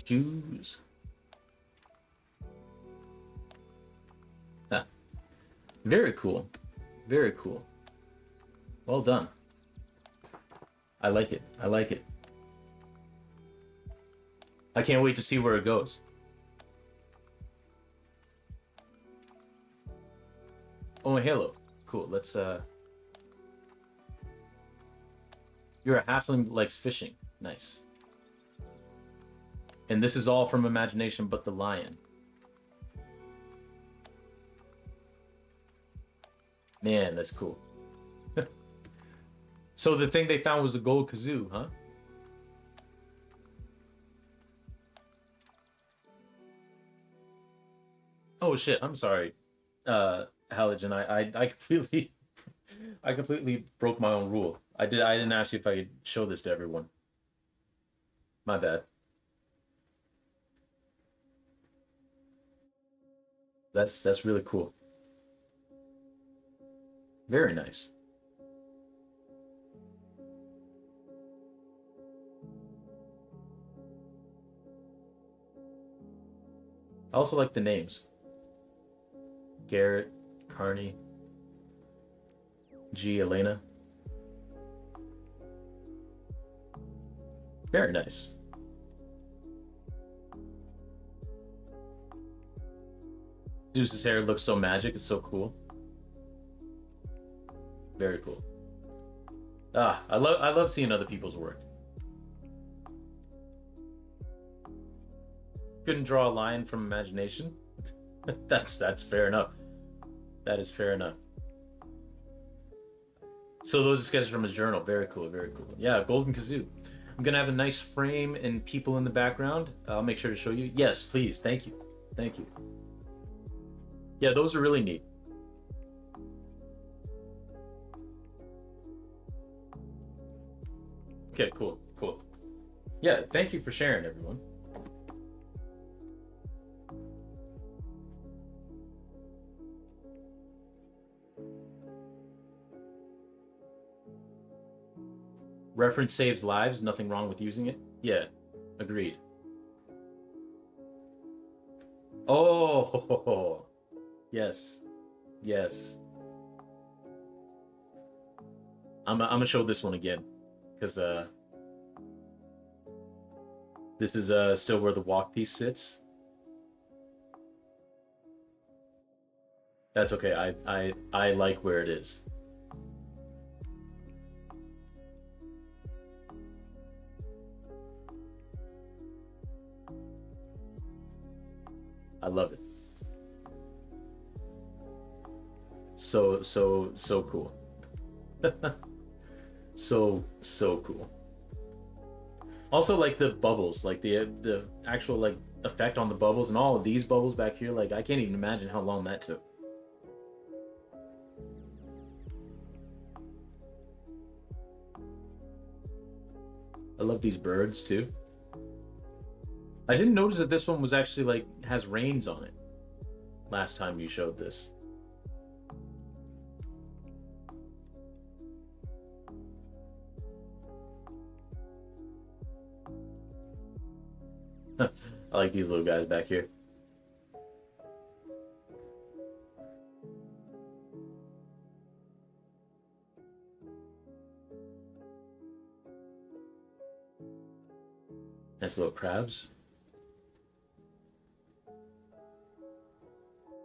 Shoes. Ah, very cool. Very cool. Well done. I like it. I like it. I can't wait to see where it goes. Oh, a halo. Cool. Let's You're a halfling that likes fishing. Nice. And this is all from imagination but the lion. Man, that's cool. So the thing they found was a gold kazoo, huh? Oh shit, I'm sorry. Halogen, I completely I completely broke my own rule. I didn't ask you if I could show this to everyone. My bad. That's really cool. Very nice. I also like the names. Garrett, Carney, G, Elena. Very nice. Zeus's hair looks so magic. It's so cool. Very cool. Ah, I love seeing other people's work. Couldn't draw a lion from imagination. That's fair enough. That is fair enough. So those are sketches from his journal. Very cool. Very cool. Yeah, golden kazoo. I'm gonna have a nice frame and people in the background. I'll make sure to show you. Yes, please. Thank you. Thank you. Yeah, those are really neat. Okay, cool, cool. Yeah, thank you for sharing, everyone. Reference saves lives. Nothing wrong with using it. Yeah, agreed. Oh, yes, yes. I'm gonna show this one again because this is still where the walk piece sits. That's okay. I like where it is. I love it. So cool. So cool. Also like the bubbles, like the actual like effect on the bubbles and all of these bubbles back here. Like I can't even imagine how long that took. I love these birds too. I didn't notice that this one was actually like has reins on it. Last time you showed this. I like these little guys back here. Nice little crabs.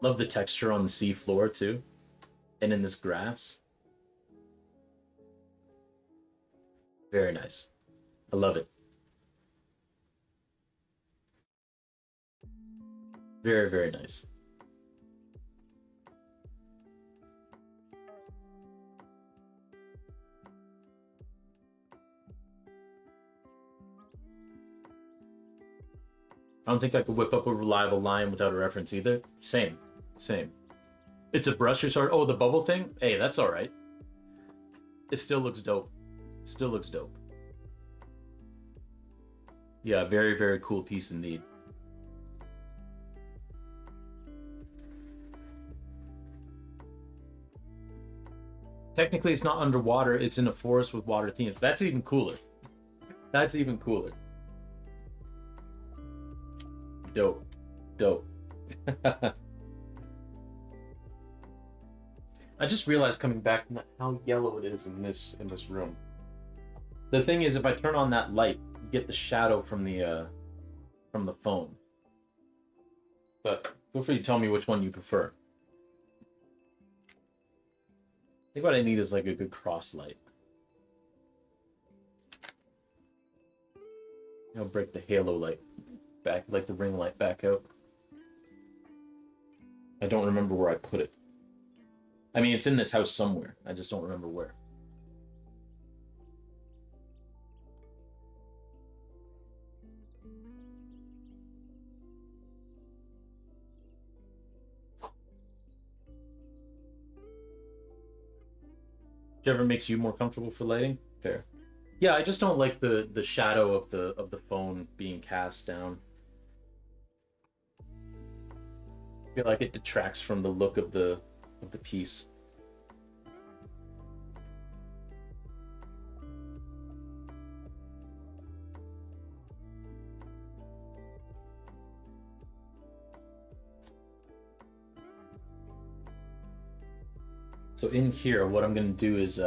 Love the texture on the sea floor too, and in this grass. Very nice. I love it. Very, very nice. I don't think I could whip up a reliable line without a reference either. Same. Same. It's a brush or sort. Oh, the bubble thing? Hey, that's all right. It still looks dope. Still looks dope. Yeah, very, very cool piece indeed. Technically, it's not underwater. It's in a forest with water themes. That's even cooler. That's even cooler. Dope. Dope. I just realized coming back how yellow it is in this room. The thing is, if I turn on that light, you get the shadow from the phone. But feel free to tell me which one you prefer. I think what I need is like a good cross light. I'll break the halo light back, like the ring light back out. I don't remember where I put it. I mean, it's in this house somewhere. I just don't remember where. Whichever makes you more comfortable for lighting. Fair. Yeah, I just don't like the shadow of the phone being cast down. I feel like it detracts from the look of the piece. So in here, what I'm going to do is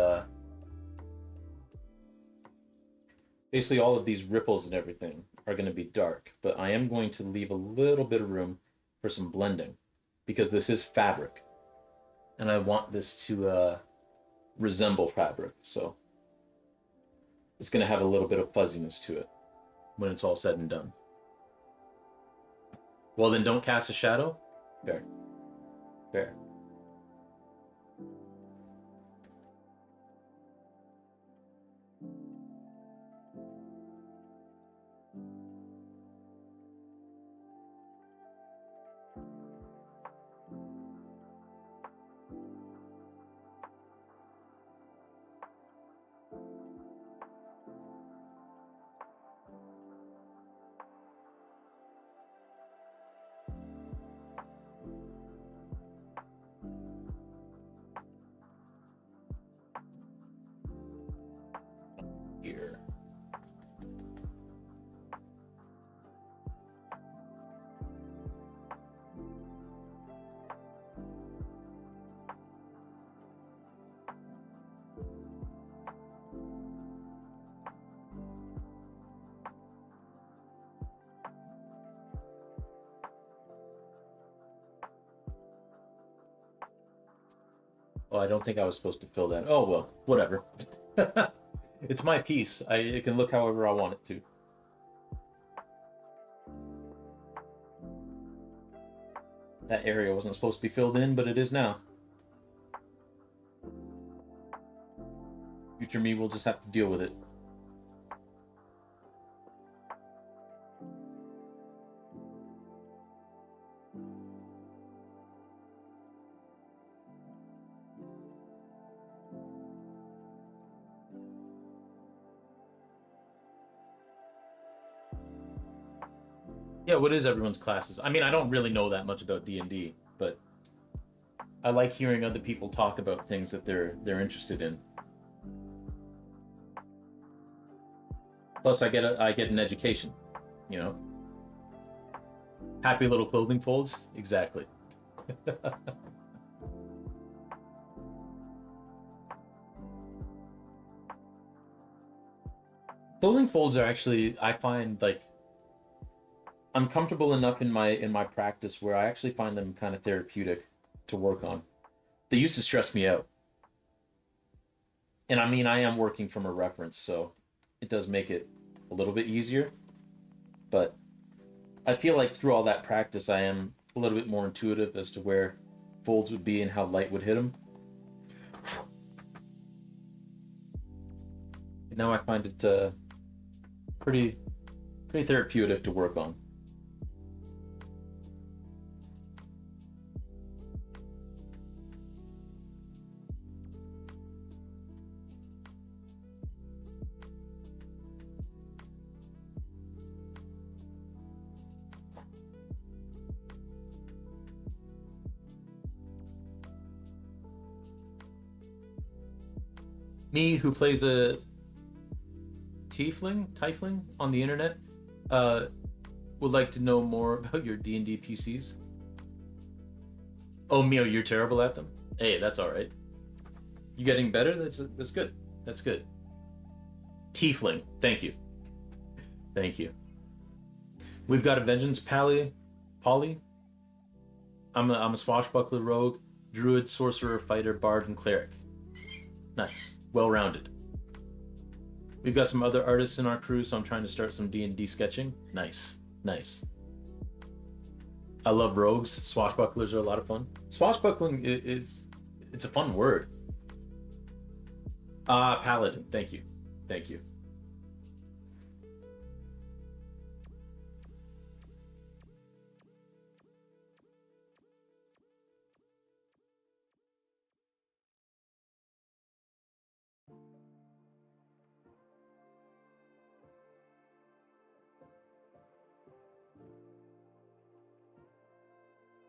basically all of these ripples and everything are going to be dark, but I am going to leave a little bit of room for some blending because this is fabric and I want this to resemble fabric. So it's going to have a little bit of fuzziness to it when it's all said and done. Well, then don't cast a shadow. Fair. Fair. Here. Oh, I don't think I was supposed to fill that. Oh, well, whatever. It's my piece. It can look however I want it to. That area wasn't supposed to be filled in, but it is now. Future me will just have to deal with it. Yeah, what is everyone's classes? I mean, I don't really know that much about D&D, but I like hearing other people talk about things that they're interested in. Plus, I get an education, you know. Happy little clothing folds. Exactly. Clothing folds are actually, I find, like, I'm comfortable enough in my practice where I actually find them kind of therapeutic to work on. They used to stress me out. And I mean, I am working from a reference, so it does make it a little bit easier. But I feel like through all that practice, I am a little bit more intuitive as to where folds would be and how light would hit them. And now I find it pretty pretty therapeutic to work on. Me, who plays a tiefling on the internet, uh, would like to know more about your D&D PCs. Oh, Mio, you're terrible at them. Hey, that's all right. You getting better? That's good. That's good. Tiefling. Thank you. Thank you. We've got a vengeance Polly. I'm a swashbuckler rogue, druid, sorcerer, fighter, bard, and cleric. Nice. Well rounded. We've got some other artists in our crew, so I'm trying to start some D&D sketching. Nice. Nice. I love rogues. Swashbucklers are a lot of fun. Swashbuckling is it's a fun word. Ah, paladin. Thank you. Thank you.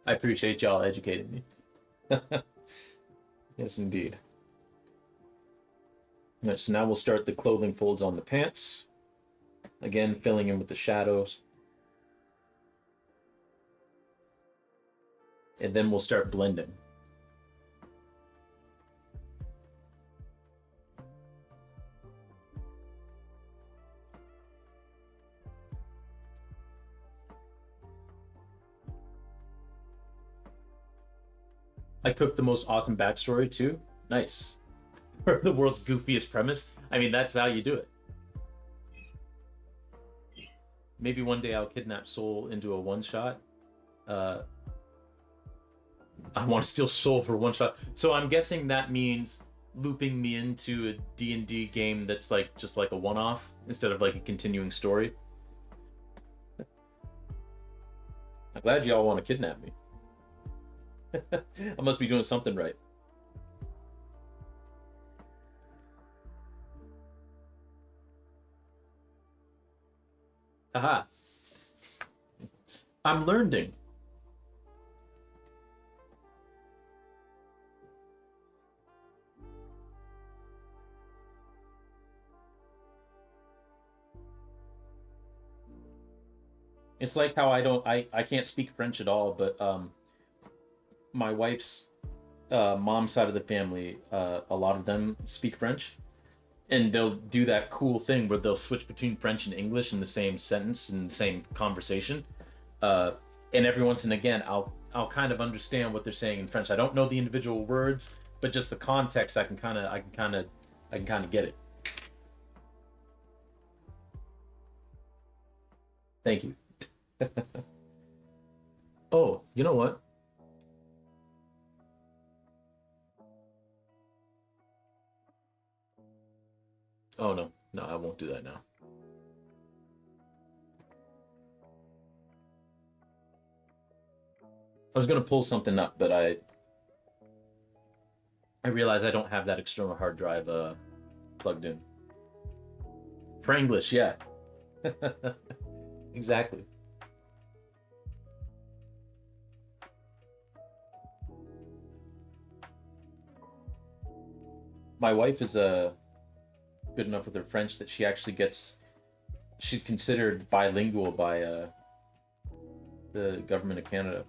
I appreciate y'all educating me. Yes, indeed. All right, so now we'll start the clothing folds on the pants. Again, filling in with the shadows. And then we'll start blending. I took the most awesome backstory too. Nice. For the world's goofiest premise. I mean, that's how you do it. Maybe one day I'll kidnap Soul into a one shot. Uh, I want to steal Soul for one shot. So I'm guessing that means looping me into a D&D game that's like just like a one-off instead of like a continuing story. I'm glad y'all want to kidnap me. I must be doing something right. Aha. I'm learning. It's like how I can't speak French at all, but my wife's mom's side of the family, a lot of them speak French, and they'll do that cool thing where they'll switch between French and English in the same sentence in the same conversation. Uh, and every once and again, I'll kind of understand what they're saying in French. I don't know the individual words, but just the context, I can kind of get it. Thank you. Oh, you know what? Oh no, no, I won't do that now. I was gonna pull something up, but I realized I don't have that external hard drive plugged in. Franglish, yeah. Exactly. My wife is good enough with her French that she's considered bilingual by the government of Canada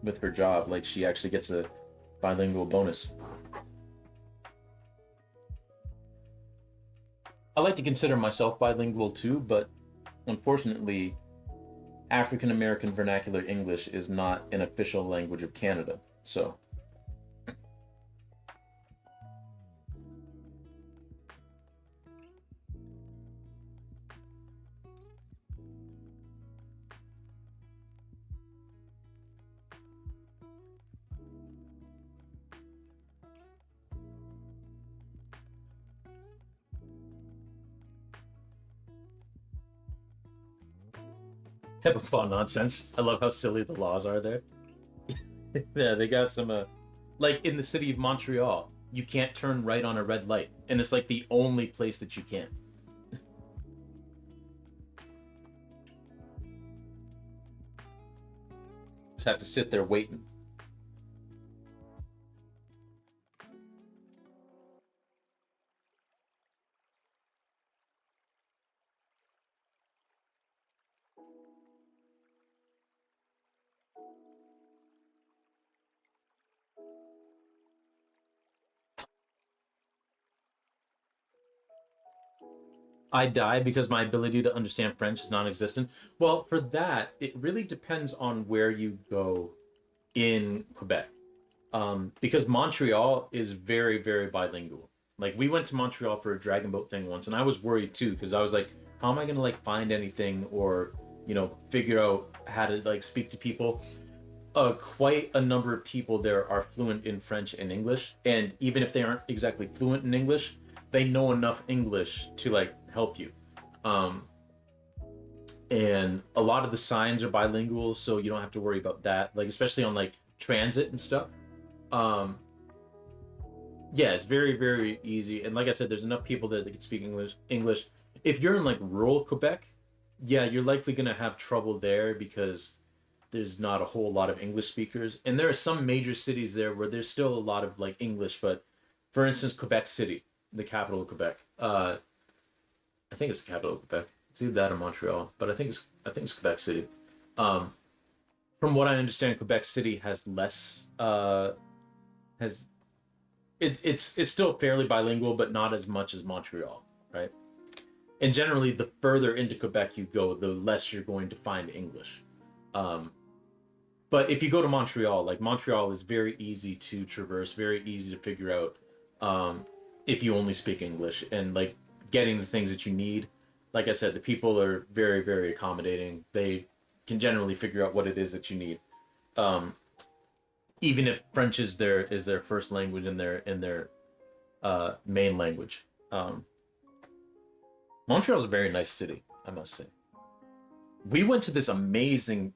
with her job. Like she actually gets a bilingual bonus. I like to consider myself bilingual too, but unfortunately, African American Vernacular English is not an official language of Canada. So type of fun nonsense. I love how silly the laws are there. Yeah, they got some like in the city of Montreal, you can't turn right on a red light, and it's like the only place that you can. Just have to sit there waiting. I die because my ability to understand French is non-existent. Well, for that, it really depends on where you go in Quebec. Because Montreal is very, very bilingual. Like we went to Montreal for a dragon boat thing once, and I was worried too because I was like, how am I gonna like find anything or figure out how to like speak to people? Quite a number of people there are fluent in French and English, and even if they aren't exactly fluent in English, they know enough English to like help you. Um, and a lot of the signs are bilingual, so you don't have to worry about that. Like especially on like transit and stuff. Um, yeah, it's very very easy. And like I said, there's enough people there that can speak English. If you're in like rural Quebec, yeah, you're likely gonna have trouble there because there's not a whole lot of English speakers. And there are some major cities there where there's still a lot of like English, but for instance, Quebec City, the capital of Quebec. I think it's the capital of Quebec. It's either that or Montreal, but I think it's Quebec City. Um, from what I understand, Quebec City has less has it's still fairly bilingual, but not as much as Montreal, right? And generally, the further into Quebec you go, the less you're going to find English. Um, but if you go to Montreal, like Montreal is very easy to traverse, very easy to figure out um, if you only speak English and like getting the things that you need. Like I said, the people are very, very accommodating. They can generally figure out what it is that you need. Um, Even if French is their first language and their main language. Montreal's a very nice city, I must say. We went to this amazing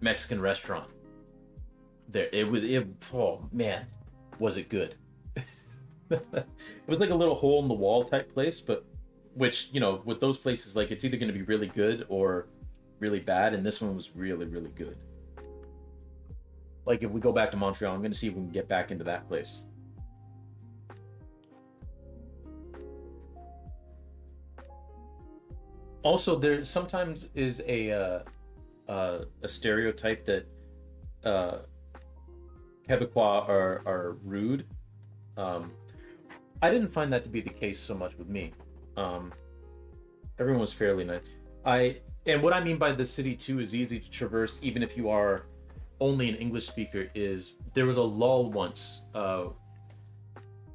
Mexican restaurant there. Oh man, was it good? It was like a little hole in the wall type place, but which with those places, like it's either going to be really good or really bad, and this one was really really good. Like if we go back to Montreal, I'm going to see if we can get back into that place. Also, there sometimes is a stereotype that uh, Quebecois are rude. Um, I didn't find that to be the case so much with me. Um, Everyone was fairly nice. And what I mean by the city too is easy to traverse, even if you are only an English speaker. Is there was a lull once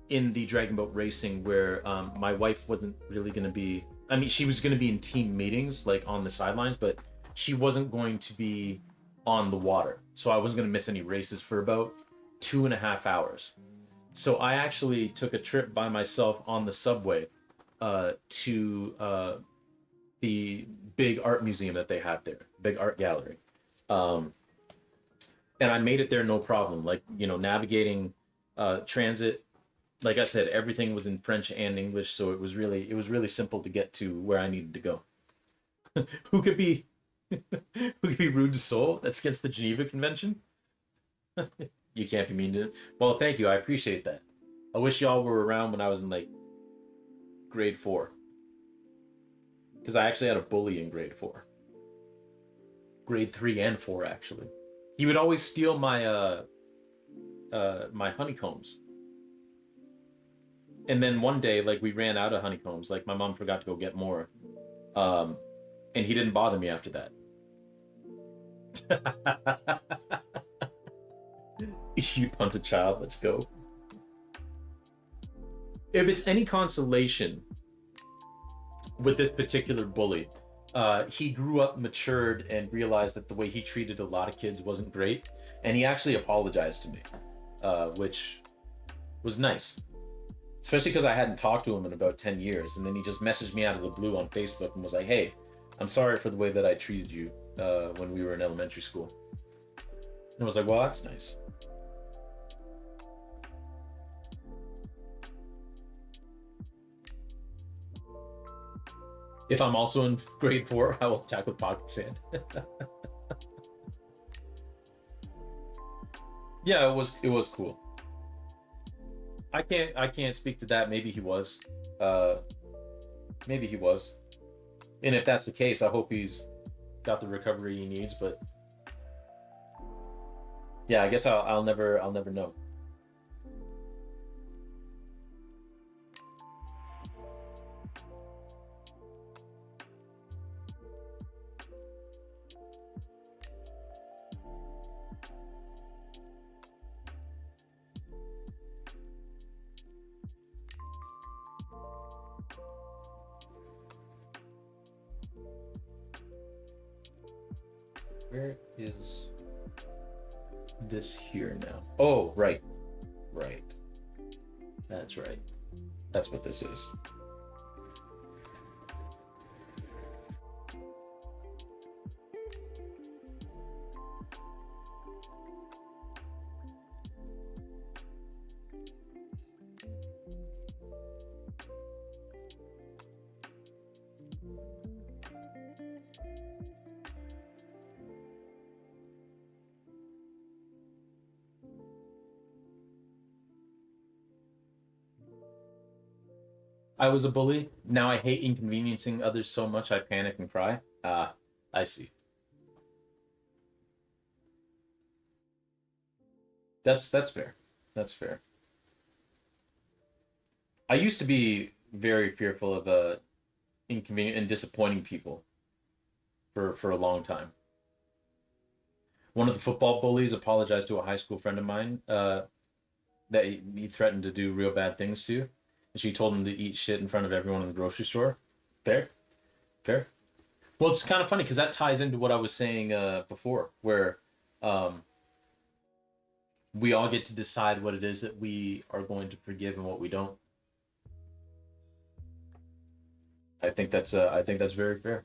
in the dragon boat racing where my wife wasn't really going to be. I mean, she was going to be in team meetings, like on the sidelines, but she wasn't going to be on the water. So I wasn't going to miss any races for about 2.5 hours. So I actually took a trip by myself on the subway to the big art museum that they have there, big art gallery. Um, and I made it there no problem. Like, navigating transit, like I said, everything was in French and English, so it was really simple to get to where I needed to go. Who could be who could be rude to Seoul? That's against the Geneva Convention. You can't be mean to it. Well, thank you. I appreciate that. I wish y'all were around when I was in like grade 4, because I actually had a bully in grade 4. grade 3 and 4 actually. He would always steal my honeycombs. And then one day, like we ran out of honeycombs. Like my mom forgot to go get more. Um, and he didn't bother me after that. You punt a child. Let's go. If it's any consolation with this particular bully, he grew up, matured, and realized that the way he treated a lot of kids wasn't great, and he actually apologized to me, which was nice. Especially because I hadn't talked to him in about 10 years, and then he just messaged me out of the blue on Facebook and was like, "Hey, I'm sorry for the way that I treated you when we were in elementary school." And I was like, "Well, that's nice." If I'm also in grade 4, I will attack with pocket sand. Yeah, it was cool. I can't speak to that. Maybe he was. Uh, maybe he was. And if that's the case, I hope he's got the recovery he needs. But yeah, I guess I'll never know. Where is this here now? Oh, right, right. That's right. That's what this is. I was a bully. Now I hate inconveniencing others so much I panic and cry. I see. That's fair. That's fair. I used to be very fearful of inconvenient and disappointing people for a long time. One of the football bullies apologized to a high school friend of mine that he threatened to do real bad things to, and she told him to eat shit in front of everyone in the grocery store. Fair, fair. Well, it's kind of funny because that ties into what I was saying before, where um, we all get to decide what it is that we are going to forgive and what we don't. I think that's very fair.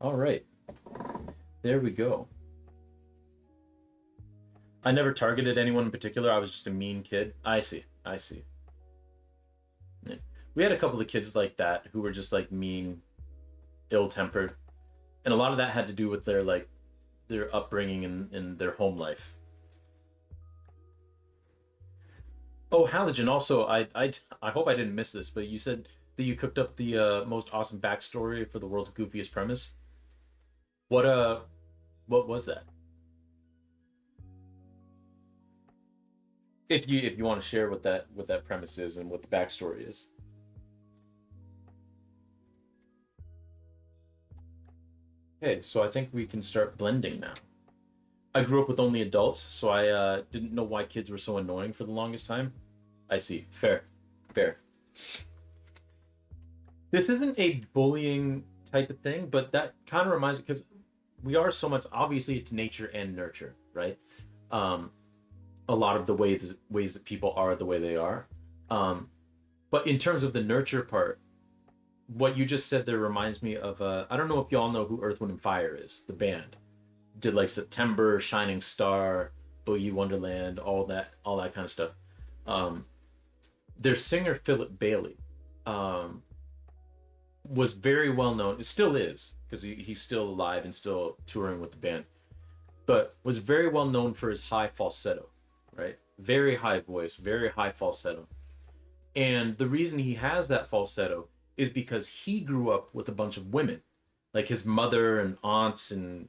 All right, there we go. I never targeted anyone in particular. I was just a mean kid. I see. I see. Yeah. We had a couple of kids like that who were just like mean, ill-tempered, and a lot of that had to do with their upbringing and their home life. Oh, Halogen. Also, I hope I didn't miss this, but you said that you cooked up the most awesome backstory for the world's goofiest premise. What what was that? If you want to share what that premise is and what the backstory is. Okay, so I think we can start blending now. I grew up with only adults, so I didn't know why kids were so annoying for the longest time. I see. Fair, fair. This isn't a bullying type of thing, but that kind of reminds me because we are so much. Obviously, it's nature and nurture, right? Um, a lot of the ways that people are the way they are. Um, but in terms of the nurture part, what you just said there reminds me of I don't know if y'all know who Earth, Wind, and Fire is, the band. Did like September, Shining Star, Boogie Wonderland, all that kind of stuff. Um, their singer Philip Bailey um, was very well known. It still is because he's still alive and still touring with the band. but was very well known for his high falsetto, right? Very high voice, very high falsetto. And the reason he has that falsetto is because he grew up with a bunch of women, like his mother and aunts and,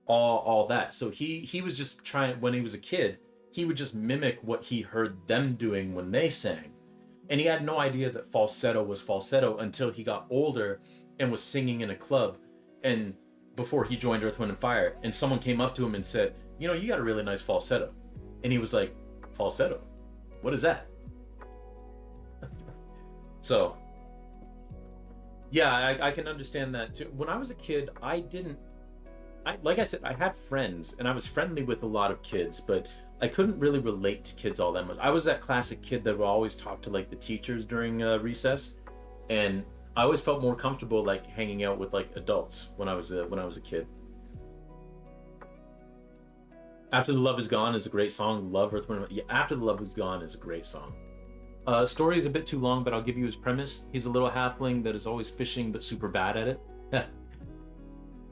all that. So he was just trying, when he was a kid, he would just mimic what he heard them doing when they sang. And he had no idea that falsetto was falsetto until he got older and was singing in a club, and before he joined Earth, Wind and Fire, and someone came up to him and said, you got a really nice falsetto. And he was like, falsetto? What is that? So yeah, I can understand that too. When I was a kid, like I said, I had friends and I was friendly with a lot of kids, but I couldn't really relate to kids all that much. I was that classic kid that would always talk to like the teachers during recess, and I always felt more comfortable like hanging out with like adults when I was a kid. After the Love Is Gone is a great song. Love Earth, Wind, yeah, After the Love Is Gone is a great song. Story is a bit too long, but I'll give you his premise. He's a little halfling that is always fishing, but super bad at it.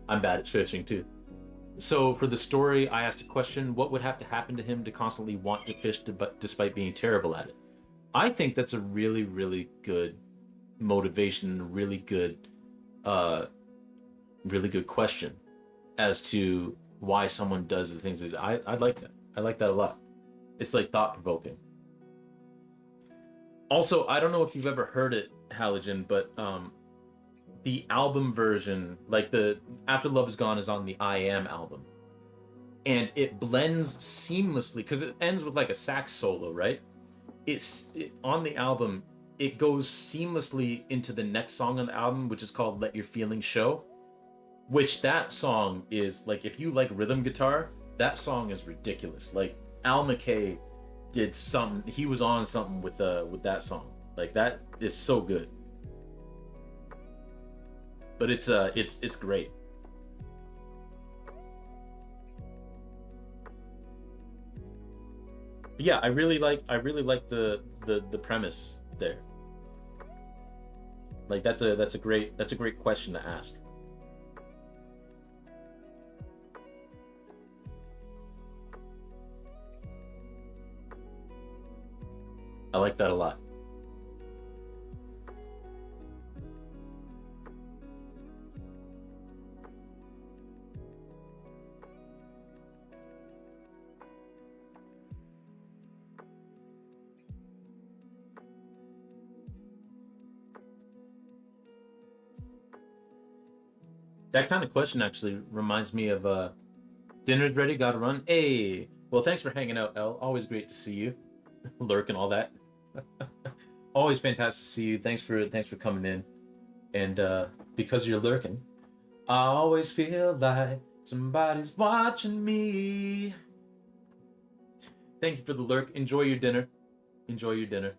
I'm bad at fishing too. So for the story, I asked a question: what would have to happen to him to constantly want to fish, despite being terrible at it? I think that's a really, really good motivation, uh, really good question as to why someone does the things that I like that. I like that a lot. It's like thought provoking. Also, I don't know if you've ever heard it, Halogen, but the album version, like the After Love Is Gone, is on the I Am album, and it blends seamlessly because it ends with like a sax solo, right? On the album. It goes seamlessly into the next song on the album, which is called "Let Your Feelings Show." Which that song is like, if you like rhythm guitar, that song is ridiculous. Like Al McKay did something. He was on something with that song. Like that is so good. But it's great. But yeah, I really like the premise there. Like that's a great question to ask. I like that a lot. That kind of question actually reminds me of dinner's ready, gotta run. Hey, well, thanks for hanging out, El. Always great to see you, lurk and all that. Always fantastic to see you. Thanks for coming in, and because you're lurking, I always feel like somebody's watching me. Thank you for the lurk. Enjoy your dinner. Enjoy your dinner.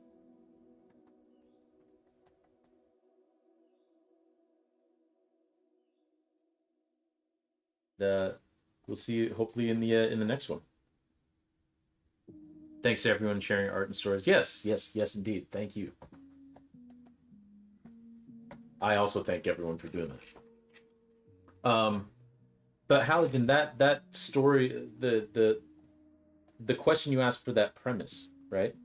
The We'll see you hopefully in the next one. Thanks to everyone sharing art and stories. Yes, yes, yes, indeed. Thank you. I also thank everyone for doing that. But Halligan, that story, the question you asked for that premise, right,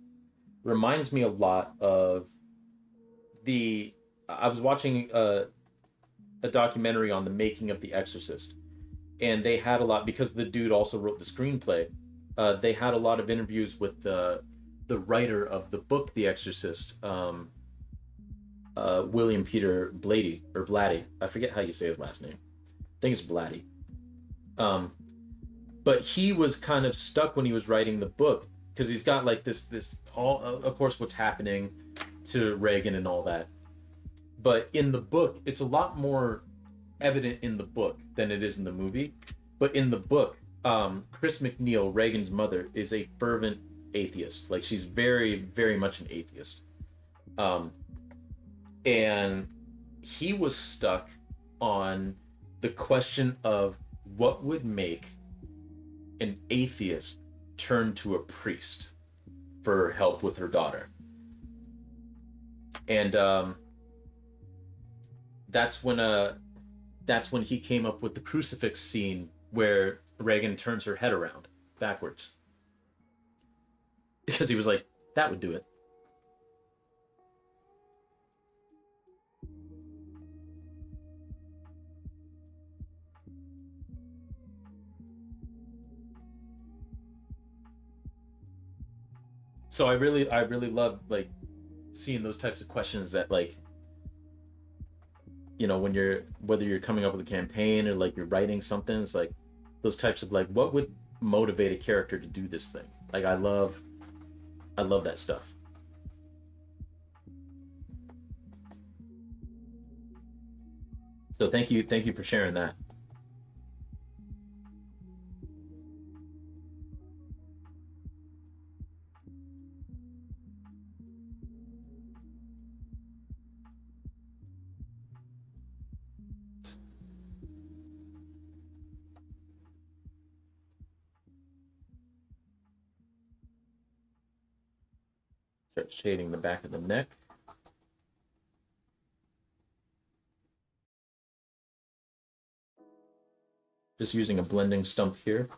reminds me a lot of the. I was watching a documentary on the making of The Exorcist, and they had a lot because the dude also wrote the screenplay. They had a lot of interviews with the writer of the book The Exorcist, William Peter Blatty or Blatty. I forget how you say his last name. I think it's Blatty. Um, but he was kind of stuck when he was writing the book because he's got like this all of course what's happening to Reagan and all that. But in the book, it's a lot more evident in the book than it is in the movie. But in the book, Chris McNeil, Reagan's mother, is a fervent atheist. Like she's very, very much an atheist. Um, and he was stuck on the question of what would make an atheist turn to a priest for help with her daughter. And that's when that's when he came up with the crucifix scene where Reagan turns her head around backwards because he was like, that would do it. So I really love like seeing those types of questions that like, when you're, whether you're coming up with a campaign or like you're writing something, it's like those types of like, what would motivate a character to do this thing? Like I love that stuff. So thank you for sharing that. Start shading the back of the neck. Just using a blending stump here,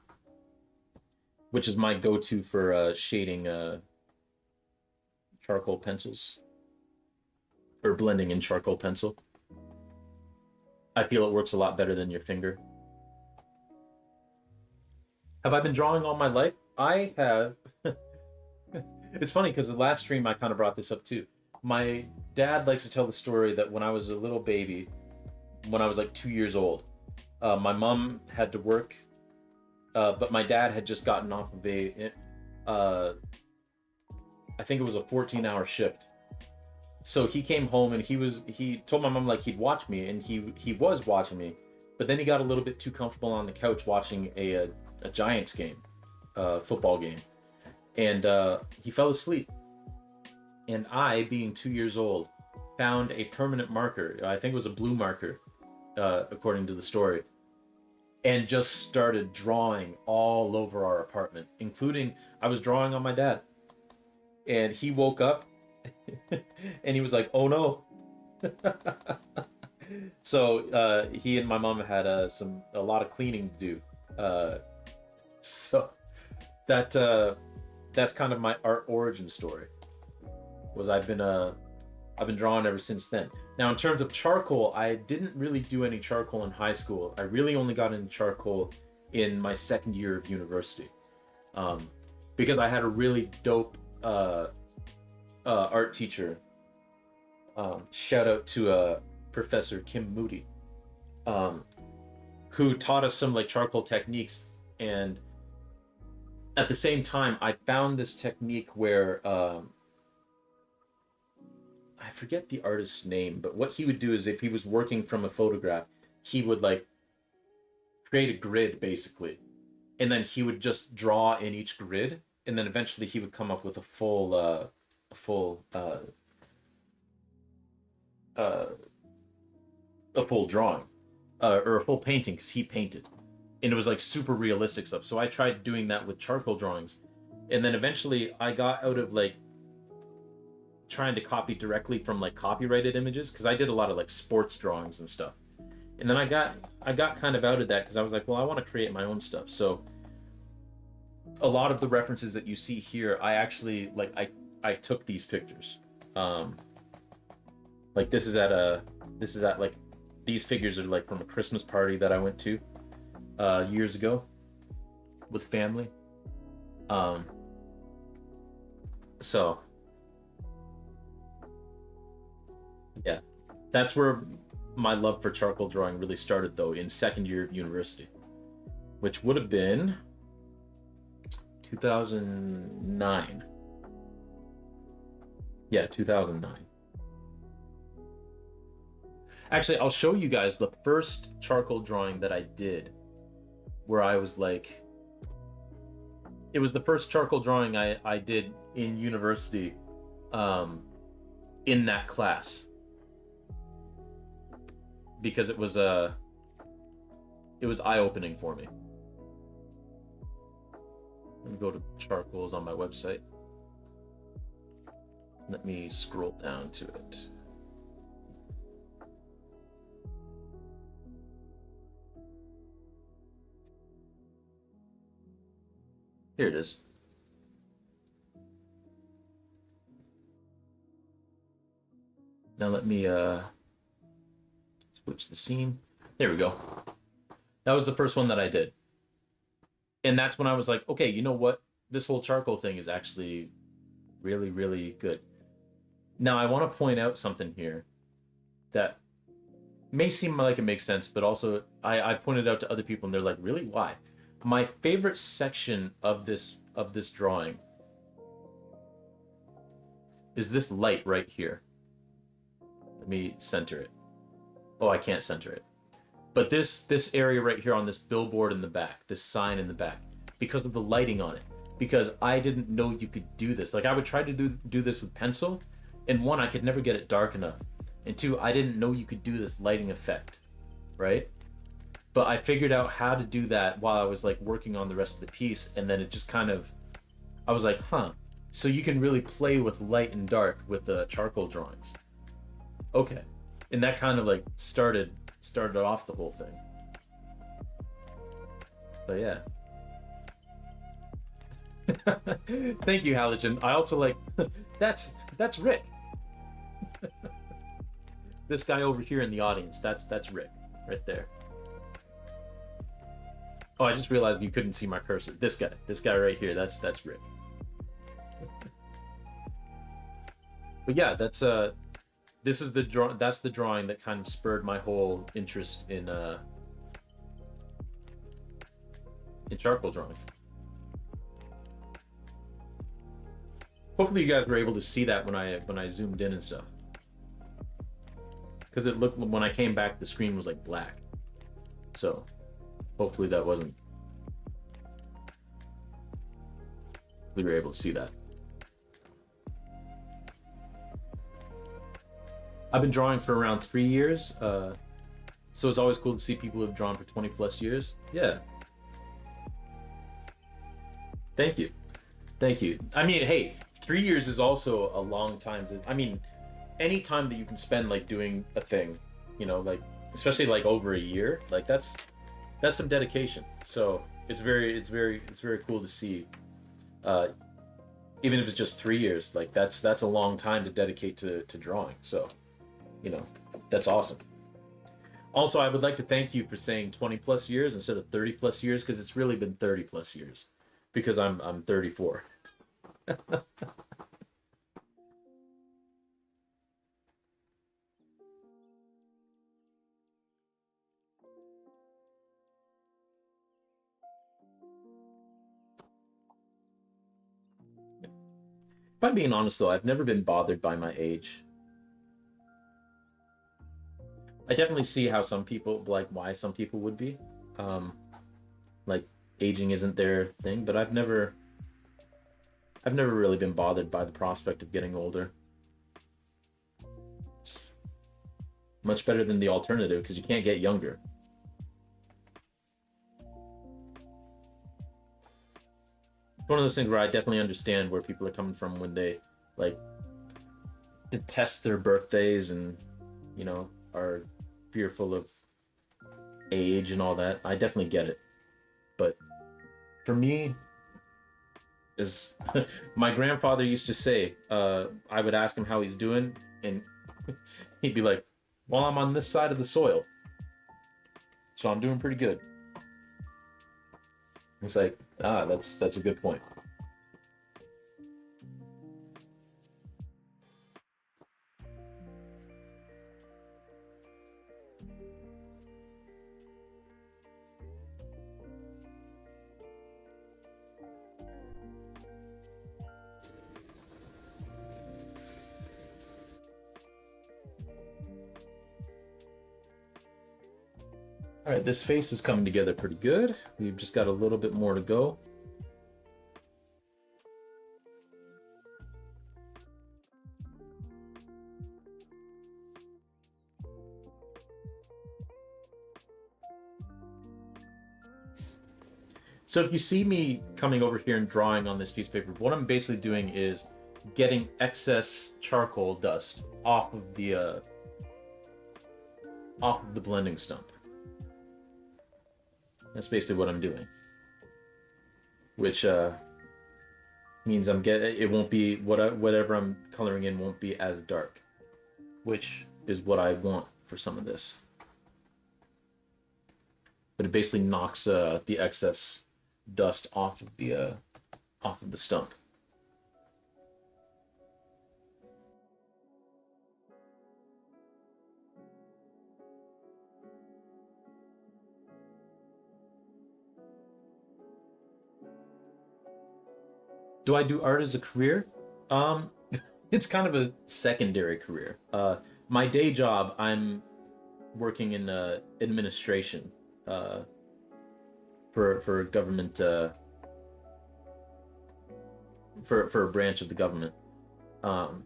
which is my go-to for shading charcoal pencils or blending in charcoal pencil. I feel it works a lot better than your finger. Have I been drawing all my life? I have. It's funny because the last stream I kind of brought this up too. My dad likes to tell the story that when I was a little baby, when I was like 2 years old, my mom had to work, but my dad had just gotten off of uh, I think it was a 14-hour shift. So he came home and he told my mom like he'd watch me, and he was watching me, but then he got a little bit too comfortable on the couch watching a Giants game, football game, and he fell asleep. And I, being 2 years old, found a permanent marker. I think it was a blue marker, according to the story, and just started drawing all over our apartment, including I was drawing on my dad. And he woke up and he was like, "Oh no!" So he and my mom had a lot of cleaning to do. Uh, so that that's kind of my art origin story. Was I've been drawing ever since then. Now, in terms of charcoal, I didn't really do any charcoal in high school. I really only got into charcoal in my second year of university, um, because I had a really dope art teacher. Shout out to Professor Kim Moody, um, who taught us some like charcoal techniques. And at the same time, I found this technique where I forget the artist's name, but what he would do is if he was working from a photograph, he would like create a grid basically, and then he would just draw in each grid, and then eventually he would come up with uh, a full drawing, or a full painting because he painted, and it was like super realistic stuff. So I tried doing that with charcoal drawings, and then eventually I got out of like trying to copy directly from like copyrighted images because I did a lot of like sports drawings and stuff. And then I got kind of out of that because I was like, well, I want to create my own stuff. So a lot of the references that you see here, I actually like I took these pictures. Um like this is at like these figures are like from a Christmas party that I went to years ago with family. Um so yeah, that's where my love for charcoal drawing really started though, in second year of university, which would have been 2009. Yeah, 2009. Actually, I'll show you guys the first charcoal drawing that I did, where I was like, it was the first charcoal drawing I did in university, um, in that class, because it was eye opening for me. Let me go to charcoals on my website. Let me scroll down to it. Here it is. Now let me switch the scene. There we go. That was the first one that I did. And that's when I was like, okay, you know what? This whole charcoal thing is actually really, really good. Now I want to point out something here that may seem like it makes sense, but also I've pointed out to other people and they're like, really? Why? My favorite section of this drawing is this light right here. Let me center it. Oh, I can't center it. But this area right here on this billboard in the back, this sign in the back, because of the lighting on it. Because I didn't know you could do this. Like I would try to do this with pencil, and one, I could never get it dark enough. And two, I didn't know you could do this lighting effect, right? But I figured out how to do that while I was like working on the rest of the piece, and then it just kind of, I was like, huh. So you can really play with light and dark with the charcoal drawings. Okay. And that kind of like started off the whole thing. But yeah. Thank you, Halogen. I also like that's Rick. This guy over here in the audience, that's Rick right there. Oh, I just realized you couldn't see my cursor. This guy right here, that's Rick. But yeah, this is that's the drawing that kind of spurred my whole interest in charcoal drawing. Hopefully you guys were able to see that when I zoomed in and stuff. Because it looked, when I came back, the screen was like black. So hopefully that wasn't, we were able to see that. I've been drawing for around 3 years. So it's always cool to see people who've drawn for 20 plus years. Yeah. Thank you. Thank you. I mean, hey, 3 years is also a long time to, I mean, any time that you can spend like doing a thing, you know, like especially like over a year, like that's some dedication. So it's very cool to see. Even if it's just 3 years, like that's a long time to dedicate to drawing. So, you know, that's awesome. Also, I would like to thank you for saying 20 plus years instead of 30 plus years, because it's really been 30 plus years, because I'm 34. If I'm being honest though, I've never been bothered by my age. I definitely see how some people, like why some people would be. Um, like aging isn't their thing, but I've never really been bothered by the prospect of getting older. It's much better than the alternative because you can't get younger. One of those things where I definitely understand where people are coming from when they like detest their birthdays and, you know, are fearful of age and all that. I definitely get it. But for me, is my grandfather used to say, I would ask him how he's doing, and he'd be like, well, I'm on this side of the soil, so I'm doing pretty good. It's like, that's a good point. All right, this face is coming together pretty good. We've just got a little bit more to go. So if you see me coming over here and drawing on this piece of paper, what I'm basically doing is getting excess charcoal dust off of the blending stump. That's basically what I'm doing. which means it won't be whatever I'm coloring in won't be as dark, which is what I want for some of this. But it basically knocks the excess dust off of the stump. Do I do art as a career? Um, it's kind of a secondary career. My day job, I'm working in administration uh, for government for a branch of the government. Um,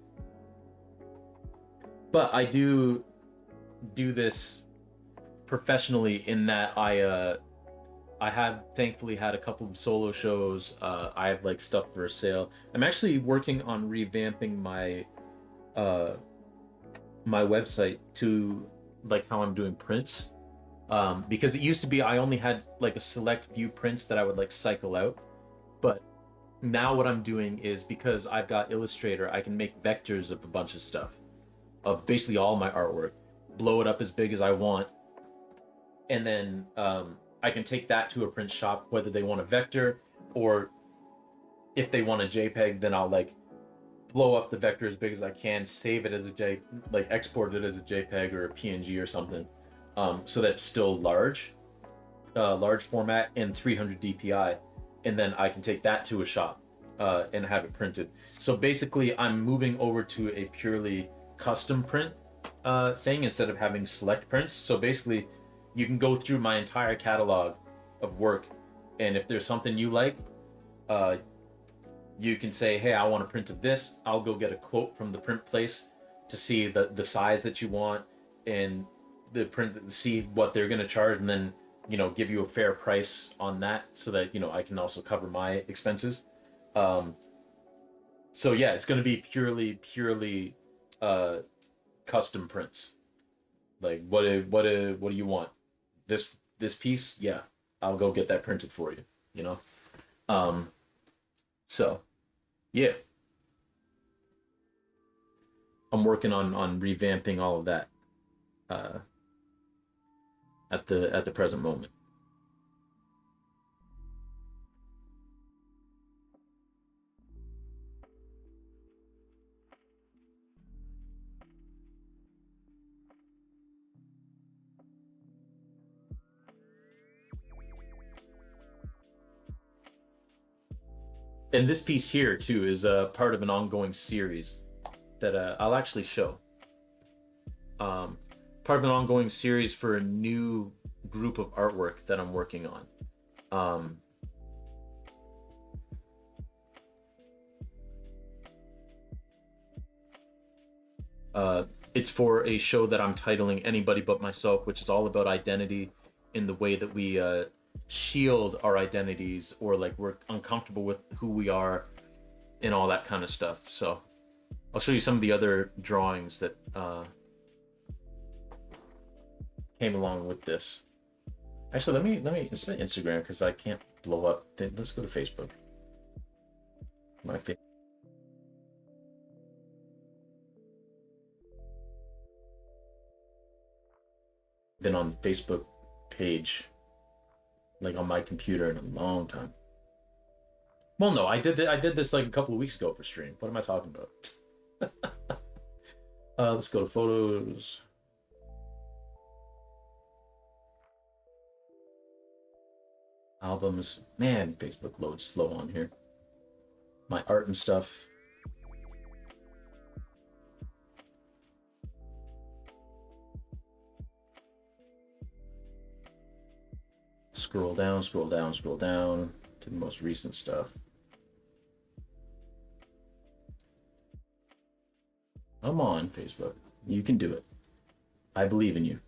but I do this professionally in that I have thankfully had a couple of solo shows. I have like stuff for sale. I'm actually working on revamping uh, my website to like how I'm doing prints. Because it used to be I only had like a select few prints that I would like cycle out. But now what I'm doing is because I've got Illustrator, I can make vectors of a bunch of stuff, of basically all my artwork, blow it up as big as I want, and then I can take that to a print shop, whether they want a vector or if they want a JPEG, then I'll like blow up the vector as big as I can, save it as a like export it as a JPEG or a PNG or something, so that it's still large format and 300 DPI, and then I can take that to a shop and have it printed. So basically, I'm moving over to a purely custom print thing instead of having select prints. So basically, you can go through my entire catalog of work, and if there's something you like, uh, you can say, "Hey, I want a print of this." I'll go get a quote from the print place to see the size that you want and the print, see what they're going to charge, and then give you a fair price on that so that I can also cover my expenses. Um, so yeah, it's going to be purely uh, custom prints. Like what do you want? This piece? Yeah, I'll go get that printed for you. You know. Um, so yeah, I'm working on revamping all of that uh, at the present moment. And this piece here too is part of an ongoing series that I'll actually show. Um, Part of an ongoing series for a new group of artwork that I'm working on. Um, uh, it's for a show that I'm titling "Anybody But Myself," which is all about identity in the way that we shield our identities, or like we're uncomfortable with who we are and all that kind of stuff. So I'll show you some of the other drawings that came along with this. Actually, let me it's Instagram because I can't blow up. Let's go to Facebook. My been on Facebook page like on my computer in a long time. Well, no, I did this like a couple of weeks ago for stream. What am I talking about? Let's go to photos, albums. Man, Facebook loads slow on here. My art and stuff. Scroll down, scroll down, scroll down to the most recent stuff. Come on, Facebook. You can do it. I believe in you.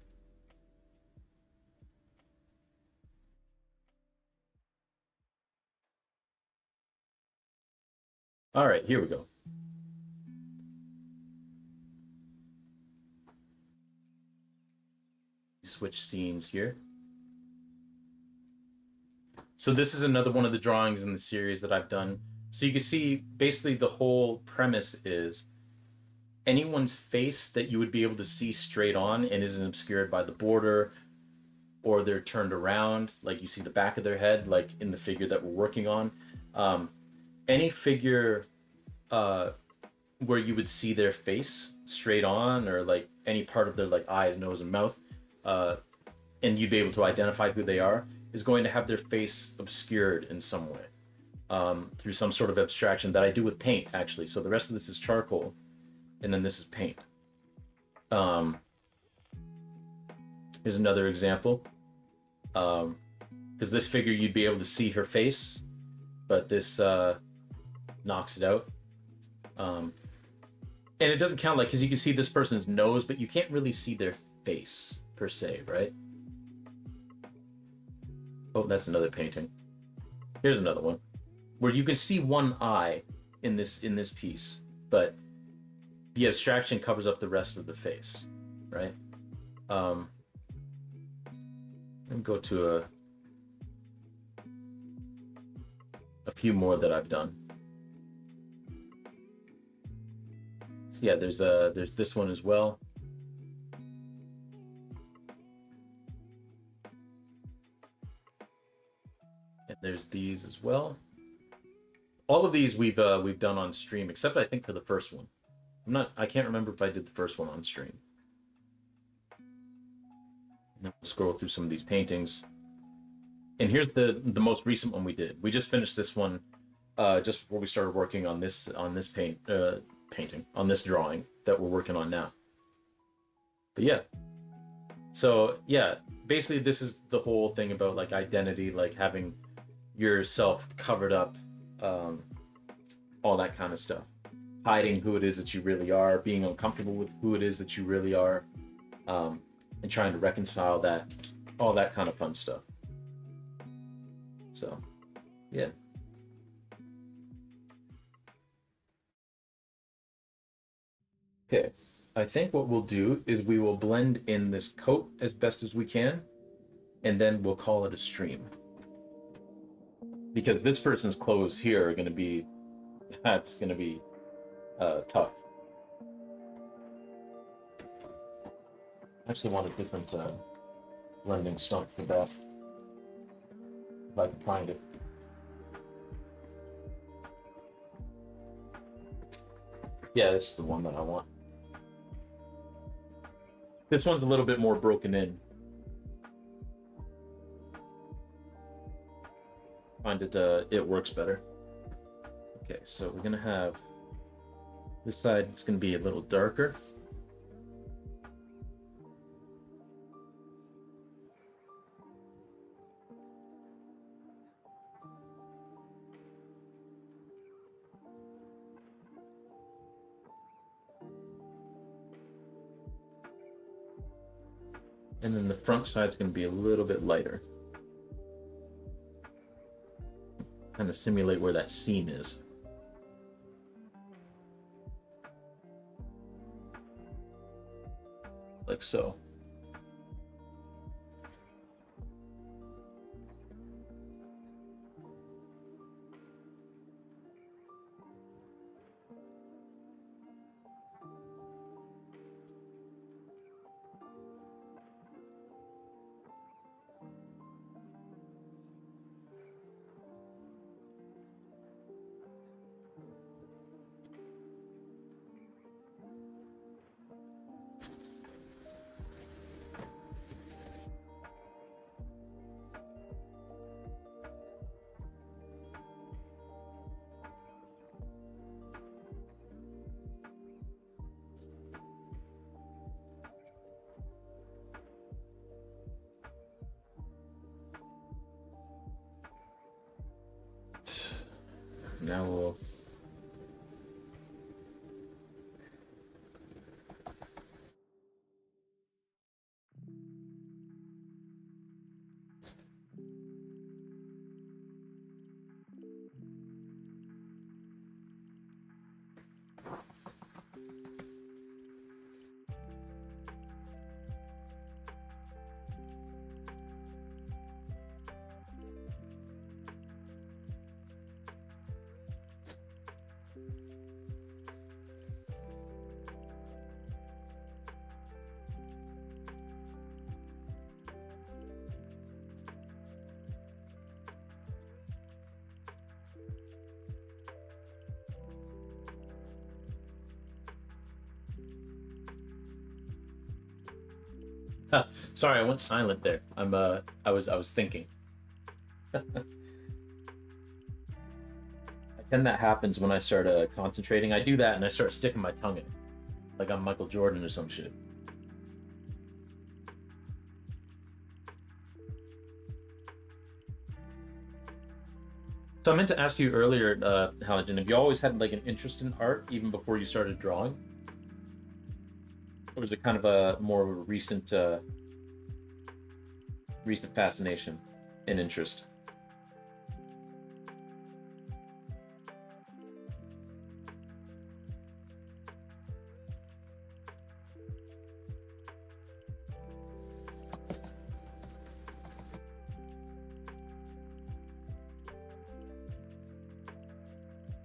All right, here we go. Switch scenes here. So this is another one of the drawings in the series that I've done. So you can see basically the whole premise is anyone's face that you would be able to see straight on and isn't obscured by the border, or they're turned around, like you see the back of their head, like in the figure that we're working on. Um, any figure where you would see their face straight on, or like any part of their like eyes, nose, and mouth, uh, and you'd be able to identify who they are, is going to have their face obscured in some way, through some sort of abstraction that I do with paint, actually. So the rest of this is charcoal, and then this is paint. Here's another example. Because this figure, you'd be able to see her face, but this knocks it out. And it doesn't count, like, because you can see this person's nose, but you can't really see their face per se, right? Oh, that's another painting. Here's another one where you can see one eye in this piece, but the abstraction covers up the rest of the face, right? Let me go to a few more that I've done. So yeah, there's this one as well. And there's these as well. All of these we've done on stream, except I think for the first one. I can't remember if I did the first one on stream. And then we'll scroll through some of these paintings. And here's the most recent one we did. We just finished this one just before we started working on this painting, on this drawing that we're working on now. But yeah. So yeah, basically this is the whole thing about like identity, like having yourself covered up, all that kind of stuff. Hiding who it is that you really are, being uncomfortable with who it is that you really are, and trying to reconcile that, all that kind of fun stuff. So, yeah. Okay, I think what we'll do is we will blend in this coat as best as we can, and then we'll call it a stream. Because this person's clothes here are going to be, that's going to be tough. I actually want a different blending stump for that, if I can find it. Yeah, this is the one that I want. This one's a little bit more broken in. Find it works better. Okay, so we're gonna have this side. It's gonna be a little darker. And then the front side's gonna be a little bit lighter. Kind of simulate where that seam is. Like so. Now we'll Sorry, I went silent there. I was thinking. And that happens when I start concentrating. I do that and I start sticking my tongue in it, like I'm Michael Jordan or some shit. So I meant to ask you earlier, Halogen, have you always had like an interest in art even before you started drawing, or was it kind of a more of a recent fascination and interest?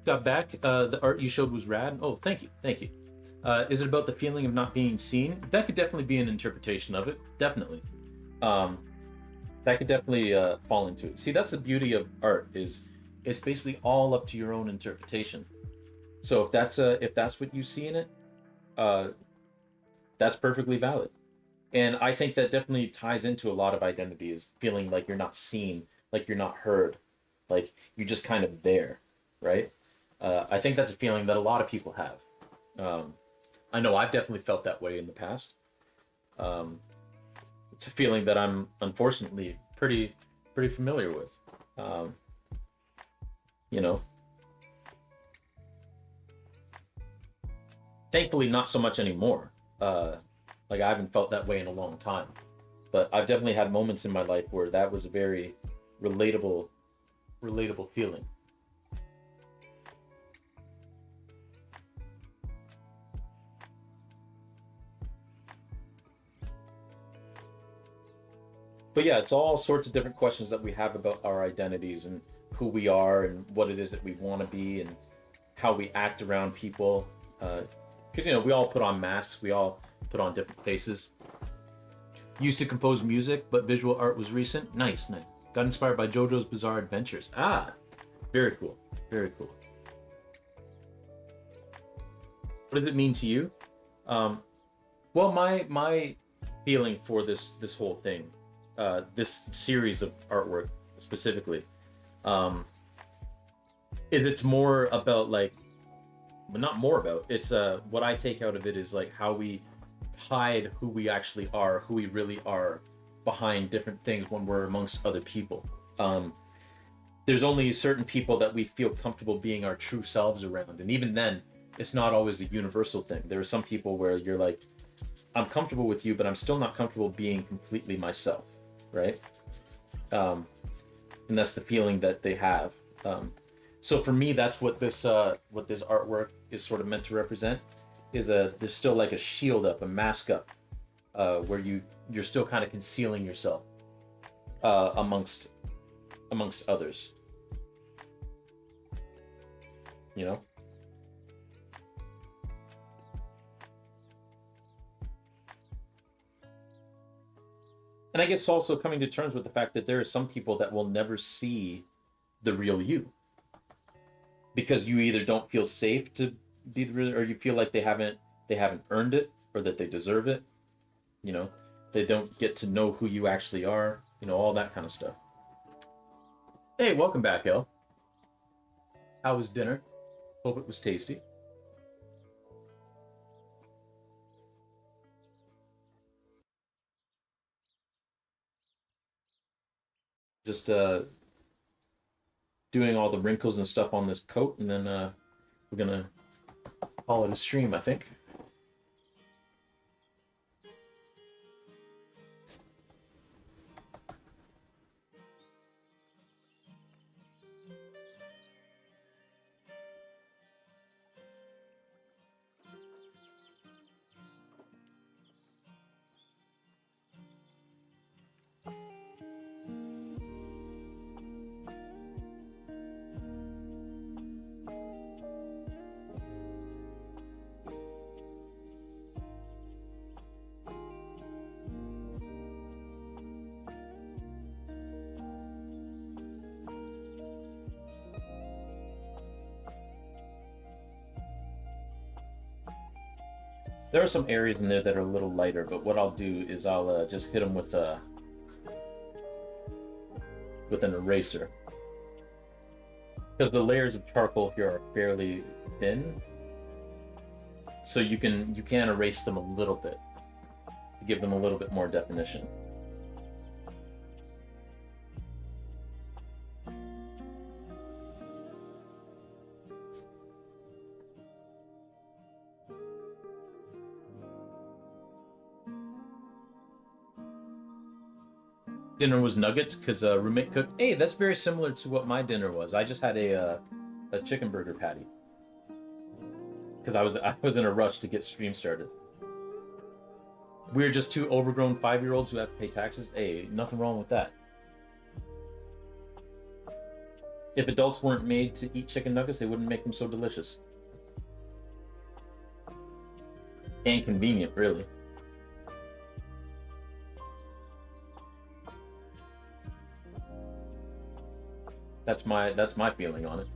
Got back. The art you showed was rad. Oh, thank you, thank you. Is it about the feeling of not being seen? That could definitely be an interpretation of it. Definitely. Um, that could definitely fall into it. See, that's the beauty of art is it's basically all up to your own interpretation. So if that's what you see in it, uh, that's perfectly valid. And I think that definitely ties into a lot of identity is feeling like you're not seen, like you're not heard, like you're just kind of there, right? I think that's a feeling that a lot of people have. Um, I know I've definitely felt that way in the past. Um, it's a feeling that I'm unfortunately pretty familiar with. Um, you know, thankfully not so much anymore. Like I haven't felt that way in a long time, but I've definitely had moments in my life where that was a very relatable, relatable feeling. But yeah, it's all sorts of different questions that we have about our identities and who we are and what it is that we want to be and how we act around people. Because you know, we all put on masks, we all put on different faces. Used to compose music, but visual art was recent. Nice, nice. Got inspired by JoJo's Bizarre Adventures. Ah, very cool, very cool. What does it mean to you? Um, well, my feeling for this whole thing, this series of artwork specifically, um, is it's more about like, but not more about. It's what I take out of it is like how we hide who we actually are, who we really are behind different things when we're amongst other people. Um, there's only certain people that we feel comfortable being our true selves around, and even then, it's not always a universal thing. There are some people where you're like, I'm comfortable with you, but I'm still not comfortable being completely myself, right? Um, and that's the feeling that they have. Um, so for me, that's what this artwork is sort of meant to represent. Is a there's still like a shield up, a mask up, where you're still kind of concealing yourself amongst others, you know. And I guess also coming to terms with the fact that there are some people that will never see the real you because you either don't feel safe to be the real, or you feel like they haven't earned it, or that they deserve it. You know, they don't get to know who you actually are. You know, all that kind of stuff. Hey, welcome back, El. How was dinner? Hope it was tasty. Just doing all the wrinkles and stuff on this coat, and then we're gonna call it a stream, I think. There are some areas in there that are a little lighter, but what I'll do is I'll just hit them with an eraser, because the layers of charcoal here are fairly thin, so you can erase them a little bit to give them a little bit more definition. Dinner was nuggets because roommate cooked. Hey, that's very similar to what my dinner was. I just had a chicken burger patty because I was in a rush to get stream started. We're just two overgrown 5-year-olds who have to pay taxes. Hey, nothing wrong with that. If adults weren't made to eat chicken nuggets, they wouldn't make them so delicious and convenient, really. That's my feeling on it.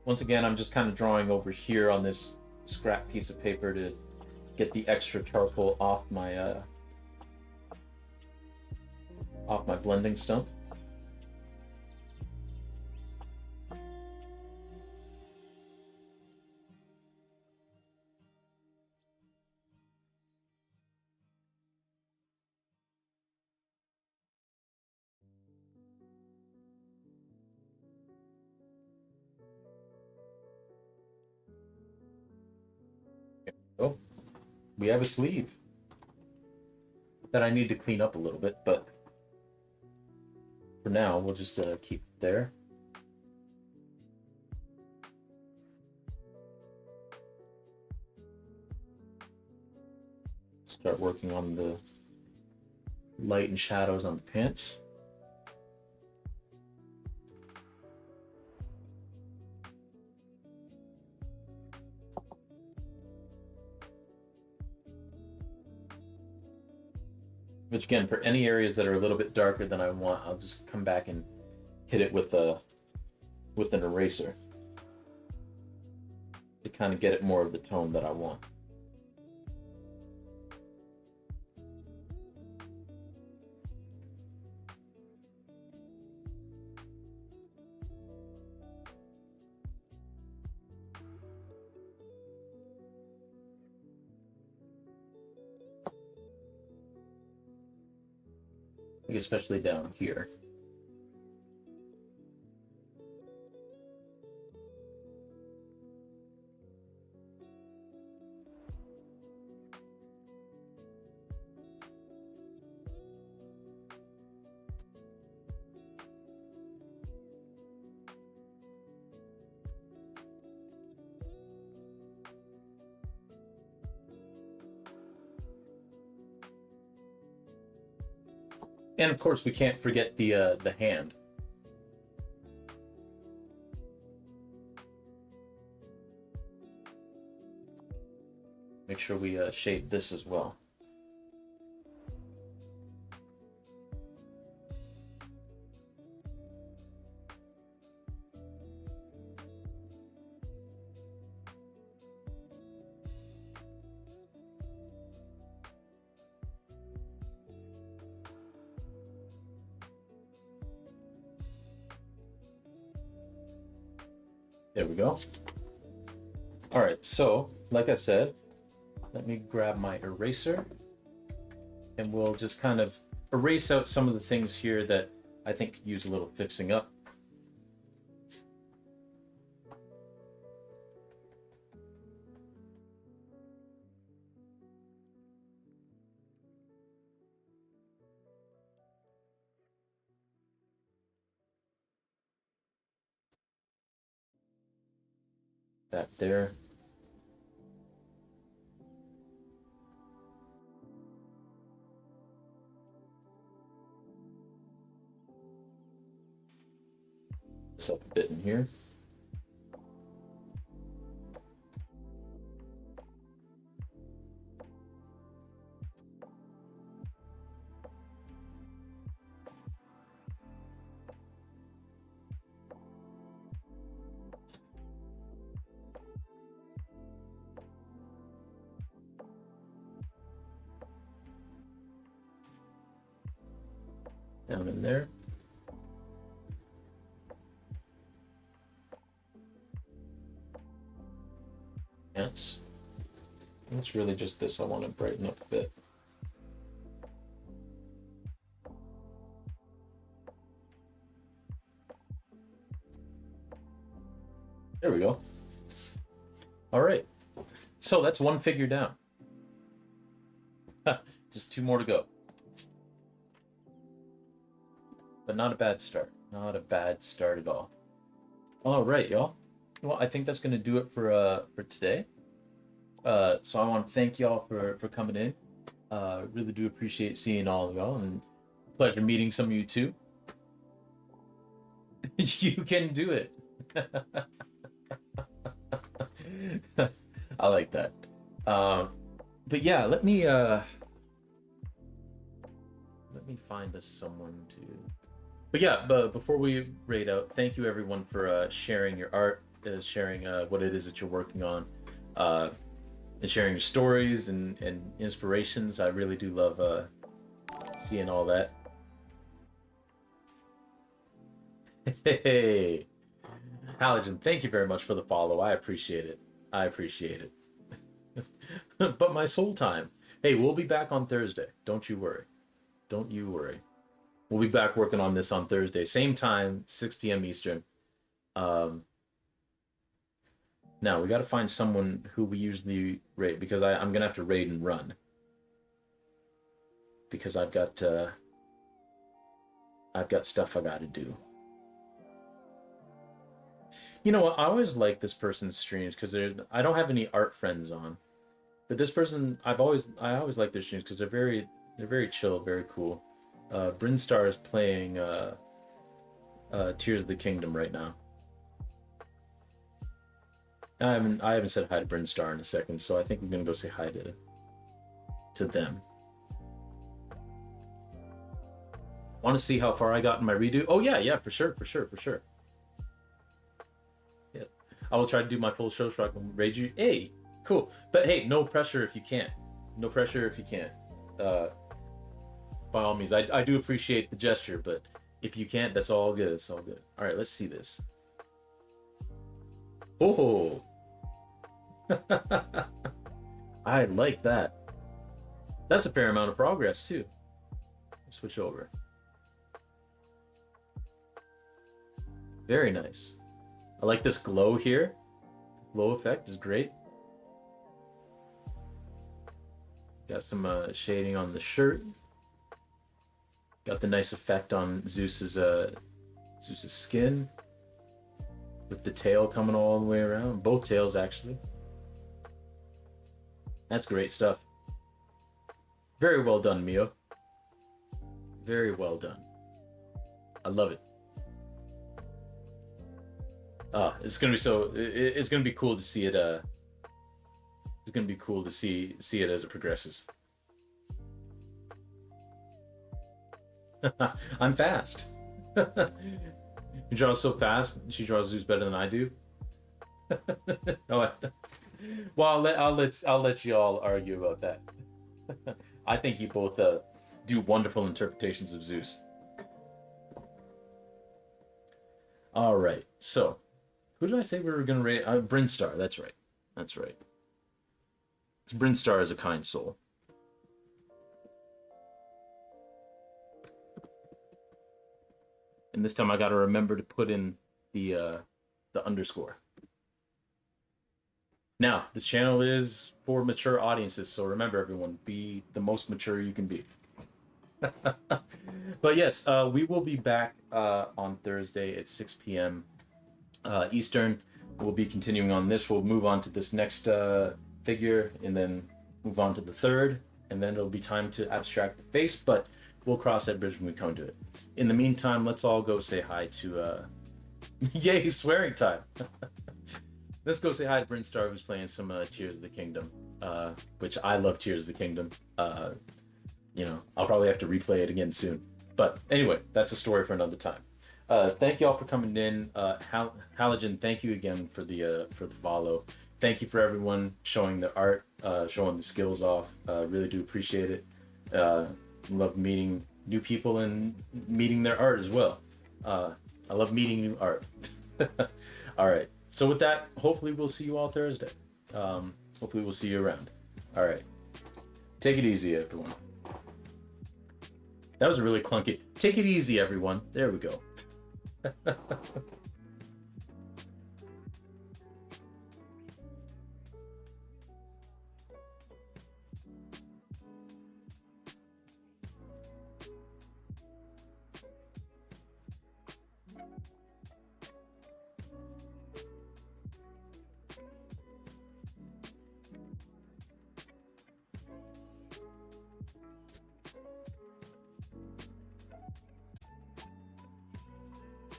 Once again, I'm just kind of drawing over here on this scrap piece of paper to get the extra charcoal off my blending stump. Oh, we have a sleeve that I need to clean up a little bit, but for now, we'll just keep it there. Start working on the light and shadows on the pants. Which again, for any areas that are a little bit darker than I want, I'll just come back and hit it with an eraser to kind of get it more of the tone that I want. Especially down here. And of course, we can't forget the hand. Make sure we shape this as well. There we go. All right, so like I said, let me grab my eraser and we'll just kind of erase out some of the things here that I think could use a little fixing up. That there. This up a bit in here. down in there. Yes. It's really just this I want to brighten up a bit. There we go. All right. So that's one figure down. Just 2 more to go. But not a bad start. Not a bad start at all. All right, y'all. Well, I think that's going to do it for today. So I want to thank y'all for coming in. Really do appreciate seeing all of y'all, and pleasure meeting some of you too. You can do it. I like that. But yeah, let me find us someone to. But yeah, but before we raid out, thank you everyone for sharing your art, sharing what it is that you're working on, and sharing your stories and inspirations. I really do love seeing all that. Hey, Halogen, thank you very much for the follow. I appreciate it. I appreciate it. But my soul time. Hey, we'll be back on Thursday. Don't you worry. Don't you worry. We'll be back working on this on Thursday. Same time, 6 p.m. Eastern. Now, we got to find someone who we usually raid, because I'm going to have to raid and run. Because I've got stuff I got to do. You know what? I always like this person's streams because I don't have any art friends on. But this person, I always like their streams because they're very chill, very cool. Brinstar is playing Tears of the Kingdom right now. I haven't said hi to Brinstar in a second, so I think we're gonna go say hi to them. Want to see how far I got in my redo? Oh yeah, for sure. Yeah, I will try to do my full show so I can raid you. Hey, cool. But hey, no pressure if you can't. No pressure if you can't. By all means, I do appreciate the gesture, but if you can't, that's all good. It's all good. All right, let's see this. Oh, I like that. That's a fair amount of progress too. Switch over. Very nice. I like this glow here. Glow effect is great. Got some shading on the shirt. Got the nice effect on Zeus's skin, with the tail coming all the way around. Both tails, actually. That's great stuff. Very well done, Mio. Very well done. I love it. It's gonna be it's gonna be cool to see it. It's gonna be cool to see it as it progresses. I'm fast. You draw so fast. She draws Zeus better than I do. Oh, well, I'll let you all argue about that. I think you both do wonderful interpretations of Zeus. All right, so who did I say we were gonna rate? Brinstar. That's right. That's right. Brinstar is a kind soul. And this time I got to remember to put in the underscore. Now, this channel is for mature audiences, so remember, everyone, be the most mature you can be. But yes, we will be back on Thursday at 6 p.m. Eastern. We'll be continuing on this. We'll move on to this next figure, and then move on to the third, and then it'll be time to abstract the face, but we'll cross that bridge when we come to it. In the meantime, let's all go say hi to yay, swearing time. Let's go say hi to Brinstar, who's playing some Tears of the Kingdom, which I love Tears of the Kingdom. You know, I'll probably have to replay it again soon. But anyway, that's a story for another time. Thank you all for coming in. Halogen, thank you again for the follow. Thank you for everyone showing their art, showing the skills off. Really do appreciate it. Love meeting new people and meeting their art as well. I love meeting new art. All right. So with that, hopefully we'll see you all Thursday. Hopefully we'll see you around. All right. Take it easy, everyone. That was really clunky. Take it easy, everyone. There we go.